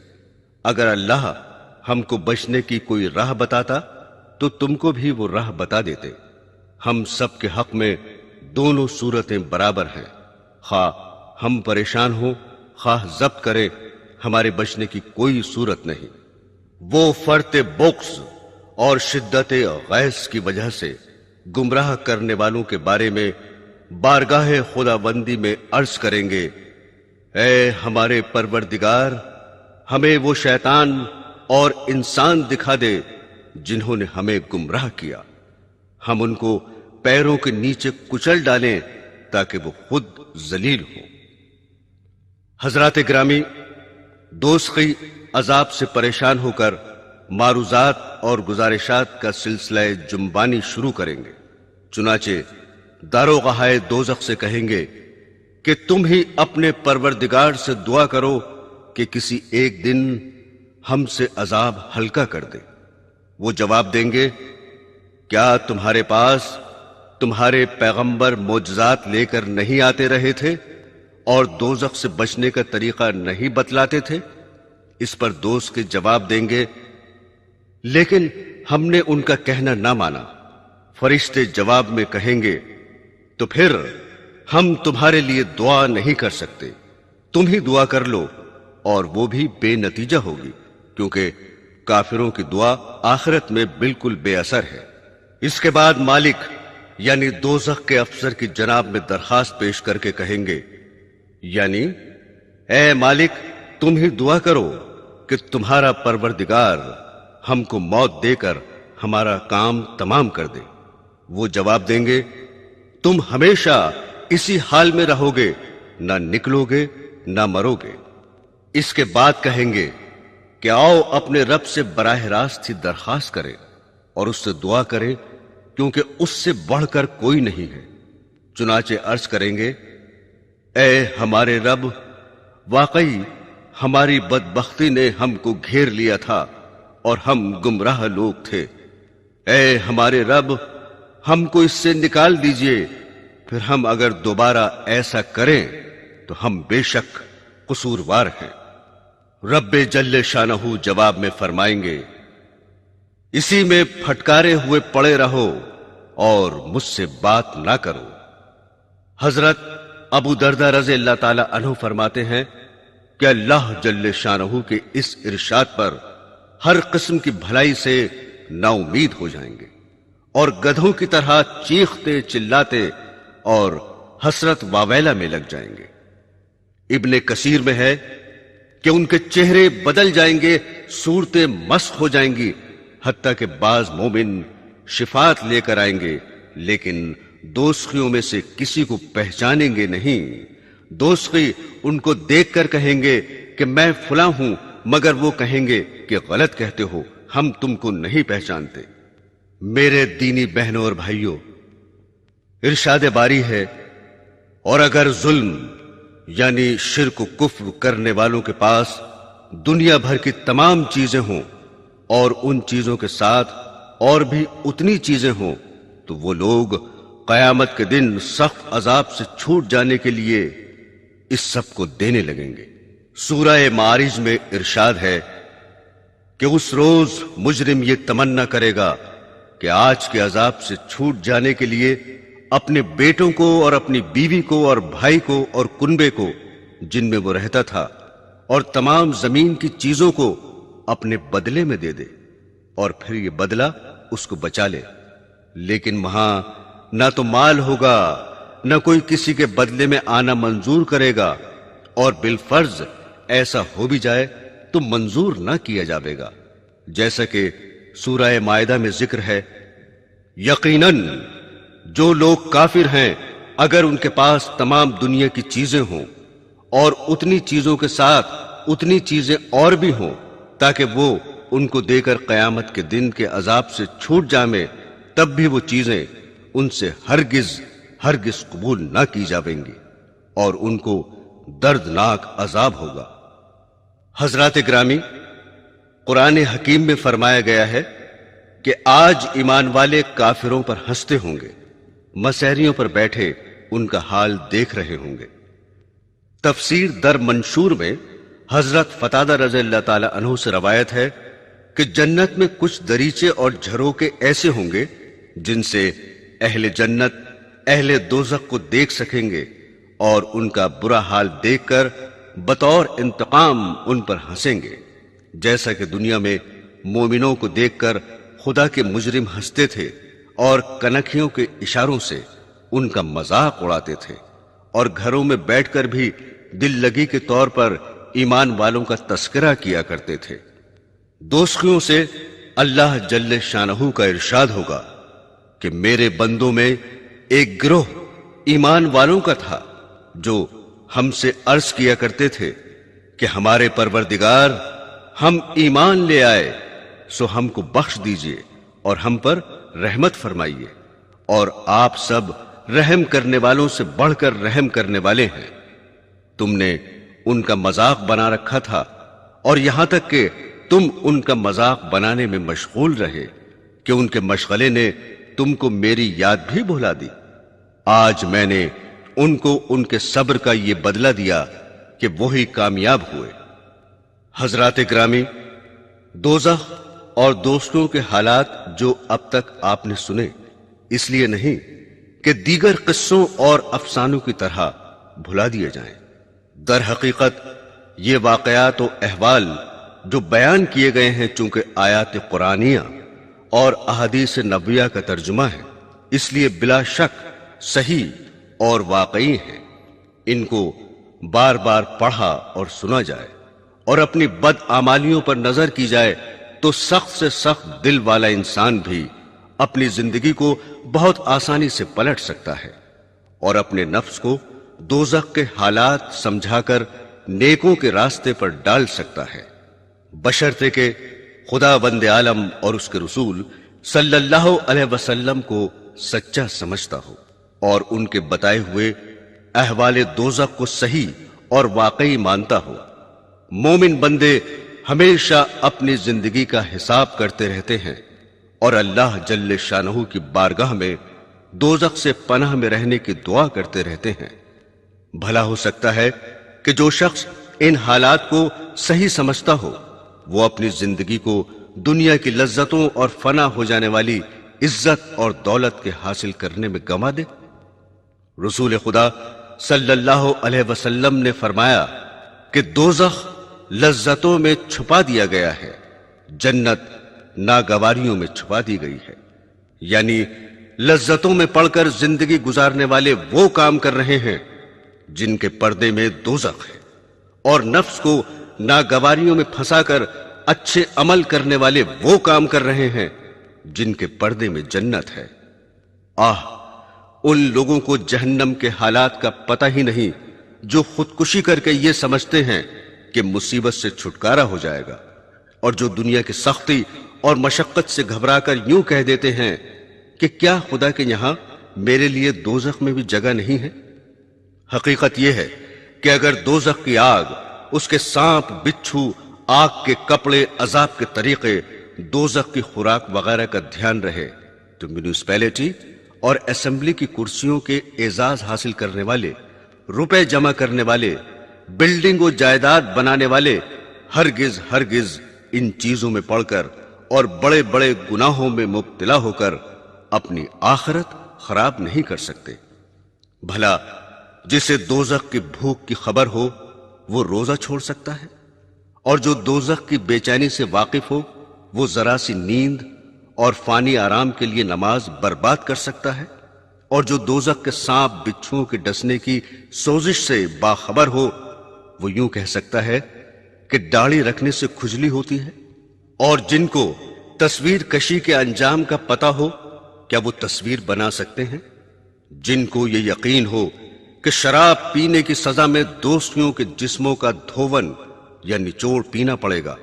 اگر اللہ ہم کو بچنے کی کوئی راہ بتاتا تو تم کو بھی وہ راہ بتا دیتے۔ ہم سب کے حق میں دونوں صورتیں برابر ہیں، خواہ ہم پریشان ہوں خواہ ضبط کریں، ہمارے بچنے کی کوئی صورت نہیں۔ وہ فرط بغض اور شدت غیظ کی وجہ سے گمراہ کرنے والوں کے بارے میں بارگاہ خدا بندی میں عرض کریں گے اے ہمارے پروردگار، ہمیں وہ شیطان اور انسان دکھا دے جنہوں نے ہمیں گمراہ کیا، ہم ان کو پیروں کے نیچے کچل ڈالیں تاکہ وہ خود ذلیل ہوں۔ حضرات گرامی، دوزخی عذاب سے پریشان ہو کر معروضات اور گزارشات کا سلسلہ جنبانی شروع کریں گے۔ چنانچہ داروغہائے دوزخ سے کہیں گے کہ تم ہی اپنے پروردگار سے دعا کرو کہ کسی ایک دن ہم سے عذاب ہلکا کر دے۔ وہ جواب دیں گے کیا تمہارے پاس تمہارے پیغمبر معجزات لے کر نہیں آتے رہے تھے اور دوزخ سے بچنے کا طریقہ نہیں بتلاتے تھے؟ اس پر دوست کے جواب دیں گے لیکن ہم نے ان کا کہنا نہ مانا۔ فرشتے جواب میں کہیں گے تو پھر ہم تمہارے لیے دعا نہیں کر سکتے، تم ہی دعا کر لو، اور وہ بھی بے نتیجہ ہوگی کیونکہ کافروں کی دعا آخرت میں بالکل بے اثر ہے۔ اس کے بعد مالک یعنی دوزخ کے افسر کی جناب میں درخواست پیش کر کے کہیں گے یعنی اے مالک تم ہی دعا کرو کہ تمہارا پروردگار ہم کو موت دے کر ہمارا کام تمام کر دے۔ وہ جواب دیں گے تم ہمیشہ اسی حال میں رہو گے، نہ نکلو گے نہ مرو گے۔ اس کے بعد کہیں گے کہ آؤ اپنے رب سے براہ راست ہی درخواست کریں اور اس سے دعا کریں کیونکہ اس سے بڑھ کر کوئی نہیں ہے۔ چنانچہ عرض کریں گے اے ہمارے رب، واقعی ہماری بدبختی نے ہم کو گھیر لیا تھا اور ہم گمراہ لوگ تھے۔ اے ہمارے رب، ہم کو اس سے نکال دیجئے، پھر ہم اگر دوبارہ ایسا کریں تو ہم بے شک قصوروار ہیں۔ رب جل شانہ جواب میں فرمائیں گے، اسی میں پھٹکارے ہوئے پڑے رہو اور مجھ سے بات نہ کرو۔ حضرت ابو دردہ رضی اللہ تعالی عنہ فرماتے ہیں کہ اللہ جل شانہ کے اس ارشاد پر ہر قسم کی بھلائی سے نا امید ہو جائیں گے اور گدھوں کی طرح چیختے چلاتے اور حسرت واویلا میں لگ جائیں گے۔ ابن کثیر میں ہے کہ ان کے چہرے بدل جائیں گے، صورتیں مسخ ہو جائیں گی، حتیٰ کہ بعض مومن شفاعت لے کر آئیں گے لیکن دوزخیوں میں سے کسی کو پہچانیں گے نہیں۔ دوزخی ان کو دیکھ کر کہیں گے کہ میں فلاں ہوں، مگر وہ کہیں گے کہ غلط کہتے ہو، ہم تم کو نہیں پہچانتے۔ میرے دینی بہنوں اور بھائیوں، ارشاد باری ہے، اور اگر ظلم یعنی شرک و کفر کرنے والوں کے پاس دنیا بھر کی تمام چیزیں ہوں اور ان چیزوں کے ساتھ اور بھی اتنی چیزیں ہوں تو وہ لوگ قیامت کے دن سخت عذاب سے چھوٹ جانے کے لیے اس سب کو دینے لگیں گے۔ سورہ معارج میں ارشاد ہے کہ اس روز مجرم یہ تمنا کرے گا کہ آج کے عذاب سے چھوٹ جانے کے لیے اپنے بیٹوں کو اور اپنی بیوی کو اور بھائی کو اور کنبے کو جن میں وہ رہتا تھا اور تمام زمین کی چیزوں کو اپنے بدلے میں دے دے، اور پھر یہ بدلہ اس کو بچا لے۔ لیکن وہاں نہ تو مال ہوگا، نہ کوئی کسی کے بدلے میں آنا منظور کرے گا، اور بالفرض ایسا ہو بھی جائے تو منظور نہ کیا جاوے گا، جیسا کہ سورہ مائدہ میں ذکر ہے، یقیناً جو لوگ کافر ہیں اگر ان کے پاس تمام دنیا کی چیزیں ہوں اور اتنی چیزوں کے ساتھ اتنی چیزیں اور بھی ہوں تاکہ وہ ان کو دے کر قیامت کے دن کے عذاب سے چھوٹ جائیں، تب بھی وہ چیزیں ان سے ہرگز قبول نہ کی جاویں گی اور ان کو دردناک عذاب ہوگا۔ حضرات گرامی، قرآن حکیم میں فرمایا گیا ہے کہ آج ایمان والے کافروں پر ہنستے ہوں گے، مسحریوں پر بیٹھے ان کا حال دیکھ رہے ہوں گے۔ تفسیر در منشور میں حضرت قتادہ رضی اللہ تعالی عنہ سے روایت ہے کہ جنت میں کچھ دریچے اور جھروکے ایسے ہوں گے جن سے اہل جنت اہل دوزخ کو دیکھ سکیں گے اور ان کا برا حال دیکھ کر بطور انتقام ان پر ہنسیں گے، جیسا کہ دنیا میں مومنوں کو دیکھ کر خدا کے مجرم ہنستے تھے اور کنکھیوں کے اشاروں سے ان کا مذاق اڑاتے تھے، اور گھروں میں بیٹھ کر بھی دل لگی کے طور پر ایمان والوں کا تذکرہ کیا کرتے تھے۔ دوزخیوں سے اللہ جل شانہ کا ارشاد ہوگا کہ میرے بندوں میں ایک گروہ ایمان والوں کا تھا جو ہم سے عرض کیا کرتے تھے کہ ہمارے پروردگار، ہم ایمان لے آئے سو ہم کو بخش دیجئے اور ہم پر رحمت فرمائیے، اور آپ سب رحم کرنے والوں سے بڑھ کر رحم کرنے والے ہیں۔ تم نے ان کا مذاق بنا رکھا تھا اور یہاں تک کہ تم ان کا مذاق بنانے میں مشغول رہے کہ ان کے مشغلے نے تم کو میری یاد بھی بھلا دی۔ آج میں نے ان کو ان کے صبر کا یہ بدلہ دیا کہ وہی کامیاب ہوئے۔ حضرات گرامی، دوزخ اور دوستوں کے حالات جو اب تک آپ نے سنے، اس لیے نہیں کہ دیگر قصوں اور افسانوں کی طرح بھلا دیے جائیں۔ در حقیقت یہ واقعات و احوال جو بیان کیے گئے ہیں چونکہ آیات قرآنیہ اور احادیث نبویہ کا ترجمہ ہے، اس لیے بلا شک صحیح اور واقعی ہیں۔ ان کو بار بار پڑھا اور سنا جائے اور اپنی بد اعمالیوں پر نظر کی جائے تو سخت سے سخت دل والا انسان بھی اپنی زندگی کو بہت آسانی سے پلٹ سکتا ہے اور اپنے نفس کو دوزخ کے حالات سمجھا کر نیکوں کے راستے پر ڈال سکتا ہے، بشرطے کہ خدا بند عالم اور اس کے رسول صلی اللہ علیہ وسلم کو سچا سمجھتا ہو اور ان کے بتائے ہوئے احوال دوزخ کو صحیح اور واقعی مانتا ہو۔ مومن بندے ہمیشہ اپنی زندگی کا حساب کرتے رہتے ہیں اور اللہ جل شانہ کی بارگاہ میں دوزخ سے پناہ میں رہنے کی دعا کرتے رہتے ہیں۔ بھلا ہو سکتا ہے کہ جو شخص ان حالات کو صحیح سمجھتا ہو وہ اپنی زندگی کو دنیا کی لذتوں اور فنا ہو جانے والی عزت اور دولت کے حاصل کرنے میں گنوا دے۔ رسول خدا صلی اللہ علیہ وسلم نے فرمایا کہ دوزخ لذتوں میں چھپا دیا گیا ہے، جنت ناگواریوں میں چھپا دی گئی ہے۔ یعنی لذتوں میں پڑھ کر زندگی گزارنے والے وہ کام کر رہے ہیں جن کے پردے میں دوزخ ہے، اور نفس کو ناگواریوں میں پھنسا کر اچھے عمل کرنے والے وہ کام کر رہے ہیں جن کے پردے میں جنت ہے۔ ان لوگوں کو جہنم کے حالات کا پتہ ہی نہیں جو خودکشی کر کے یہ سمجھتے ہیں کہ مصیبت سے چھٹکارا ہو جائے گا، اور جو دنیا کی سختی اور مشقت سے گھبرا کر یوں کہہ دیتے ہیں کہ کیا خدا کے یہاں میرے لیے دوزخ میں بھی جگہ نہیں ہے۔ حقیقت یہ ہے کہ اگر دوزخ کی آگ، اس کے سانپ، بچھو، آگ کے کپڑے، عذاب کے طریقے، دوزخ کی خوراک وغیرہ کا دھیان رہے تو میونسپیلٹی اور اسمبلی کی کرسیوں کے اعزاز حاصل کرنے والے، روپے جمع کرنے والے، بلڈنگ و جائیداد بنانے والے ہرگز ان چیزوں میں پڑھ کر اور بڑے بڑے گناہوں میں مبتلا ہو کر اپنی آخرت خراب نہیں کر سکتے۔ بھلا جسے دوزخ کی بھوک کی خبر ہو وہ روزہ چھوڑ سکتا ہے، اور جو دوزخ کی بے چینی سے واقف ہو وہ ذرا سی نیند اور فانی آرام کے لیے نماز برباد کر سکتا ہے، اور جو دوزخ کے سانپ بچھوؤں کے ڈسنے کی سوزش سے باخبر ہو وہ یوں کہہ سکتا ہے کہ داڑھی رکھنے سے کھجلی ہوتی ہے۔ اور جن کو تصویر کشی کے انجام کا پتہ ہو کیا وہ تصویر بنا سکتے ہیں؟ جن کو یہ یقین ہو کہ شراب پینے کی سزا میں دوستیوں کے جسموں کا دھون یا نچوڑ پینا پڑے گا،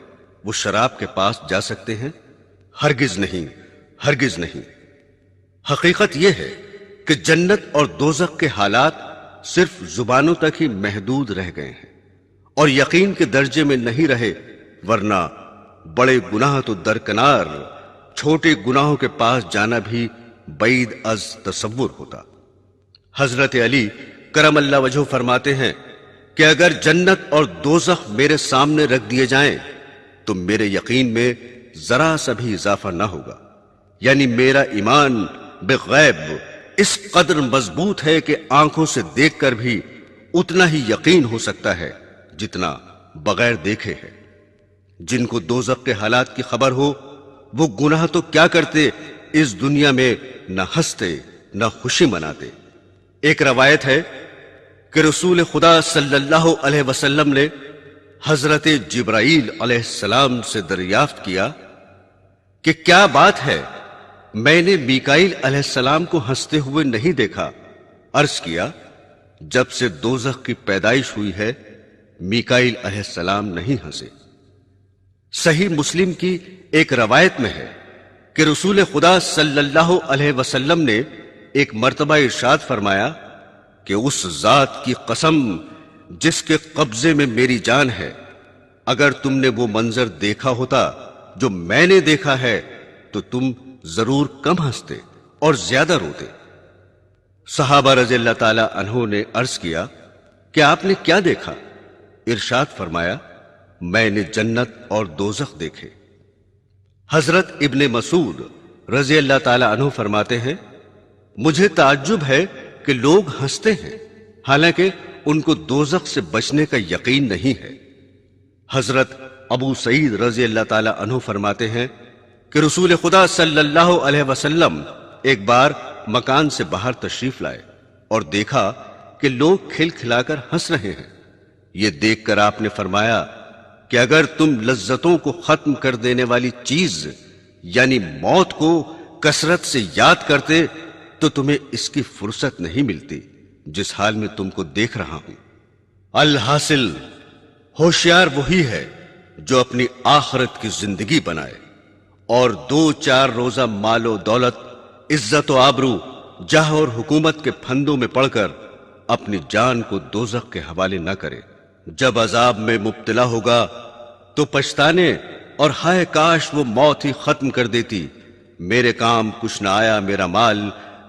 وہ شراب کے پاس جا سکتے ہیں؟ ہرگز نہیں۔ حقیقت یہ ہے کہ جنت اور دوزخ کے حالات صرف زبانوں تک ہی محدود رہ گئے ہیں اور یقین کے درجے میں نہیں رہے، ورنہ بڑے گناہ تو درکنار، چھوٹے گناہوں کے پاس جانا بھی بعید از تصور ہوتا۔ حضرت علی کرم اللہ وجہہ فرماتے ہیں کہ اگر جنت اور دوزخ میرے سامنے رکھ دیے جائیں تو میرے یقین میں ذرا سا بھی اضافہ نہ ہوگا، یعنی میرا ایمان بغیب اس قدر مضبوط ہے کہ آنکھوں سے دیکھ کر بھی اتنا ہی یقین ہو سکتا ہے جتنا بغیر دیکھے ہے۔ جن کو دوزخ کے حالات کی خبر ہو وہ گناہ تو کیا کرتے، اس دنیا میں نہ ہنستے نہ خوشی مناتے۔ ایک روایت ہے کہ رسول خدا صلی اللہ علیہ وسلم نے حضرت جبرائیل علیہ السلام سے دریافت کیا کہ کیا بات ہے، میں نے میکائیل علیہ السلام کو ہنستے ہوئے نہیں دیکھا۔ عرض کیا جب سے دوزخ کی پیدائش ہوئی ہے میکائیل علیہ السلام نہیں ہنسے۔ صحیح مسلم کی ایک روایت میں ہے کہ رسول خدا صلی اللہ علیہ وسلم نے ایک مرتبہ ارشاد فرمایا کہ اس ذات کی قسم جس کے قبضے میں میری جان ہے، اگر تم نے وہ منظر دیکھا ہوتا جو میں نے دیکھا ہے تو تم ضرور کم ہنستے اور زیادہ روتے۔ صحابہ رضی اللہ تعالی عنہ نے عرض کیا کہ آپ نے کیا دیکھا؟ ارشاد فرمایا میں نے جنت اور دوزخ دیکھے۔ حضرت ابن مسعود رضی اللہ تعالی عنہ فرماتے ہیں مجھے تعجب ہے کہ لوگ ہنستے ہیں حالانکہ ان کو دوزخ سے بچنے کا یقین نہیں ہے۔ حضرت ابو سعید رضی اللہ تعالی عنہ فرماتے ہیں کہ رسول خدا صلی اللہ علیہ وسلم ایک بار مکان سے باہر تشریف لائے اور دیکھا کہ لوگ کھل کھلا کر ہنس رہے ہیں۔ یہ دیکھ کر آپ نے فرمایا کہ اگر تم لذتوں کو ختم کر دینے والی چیز یعنی موت کو کثرت سے یاد کرتے تو تمہیں اس کی فرصت نہیں ملتی جس حال میں تم کو دیکھ رہا ہوں۔ الحاصل ہوشیار وہی ہے جو اپنی آخرت کی زندگی بنائے اور 2-4 روزہ مال و دولت، عزت و آبرو، جاہ اور حکومت کے پھندوں میں پڑ کر اپنی جان کو دوزخ کے حوالے نہ کرے۔ جب عذاب میں مبتلا ہوگا تو پچھتانے اور ہائے کاش وہ موت ہی ختم کر دیتی، میرے کام کچھ نہ آیا، میرا مال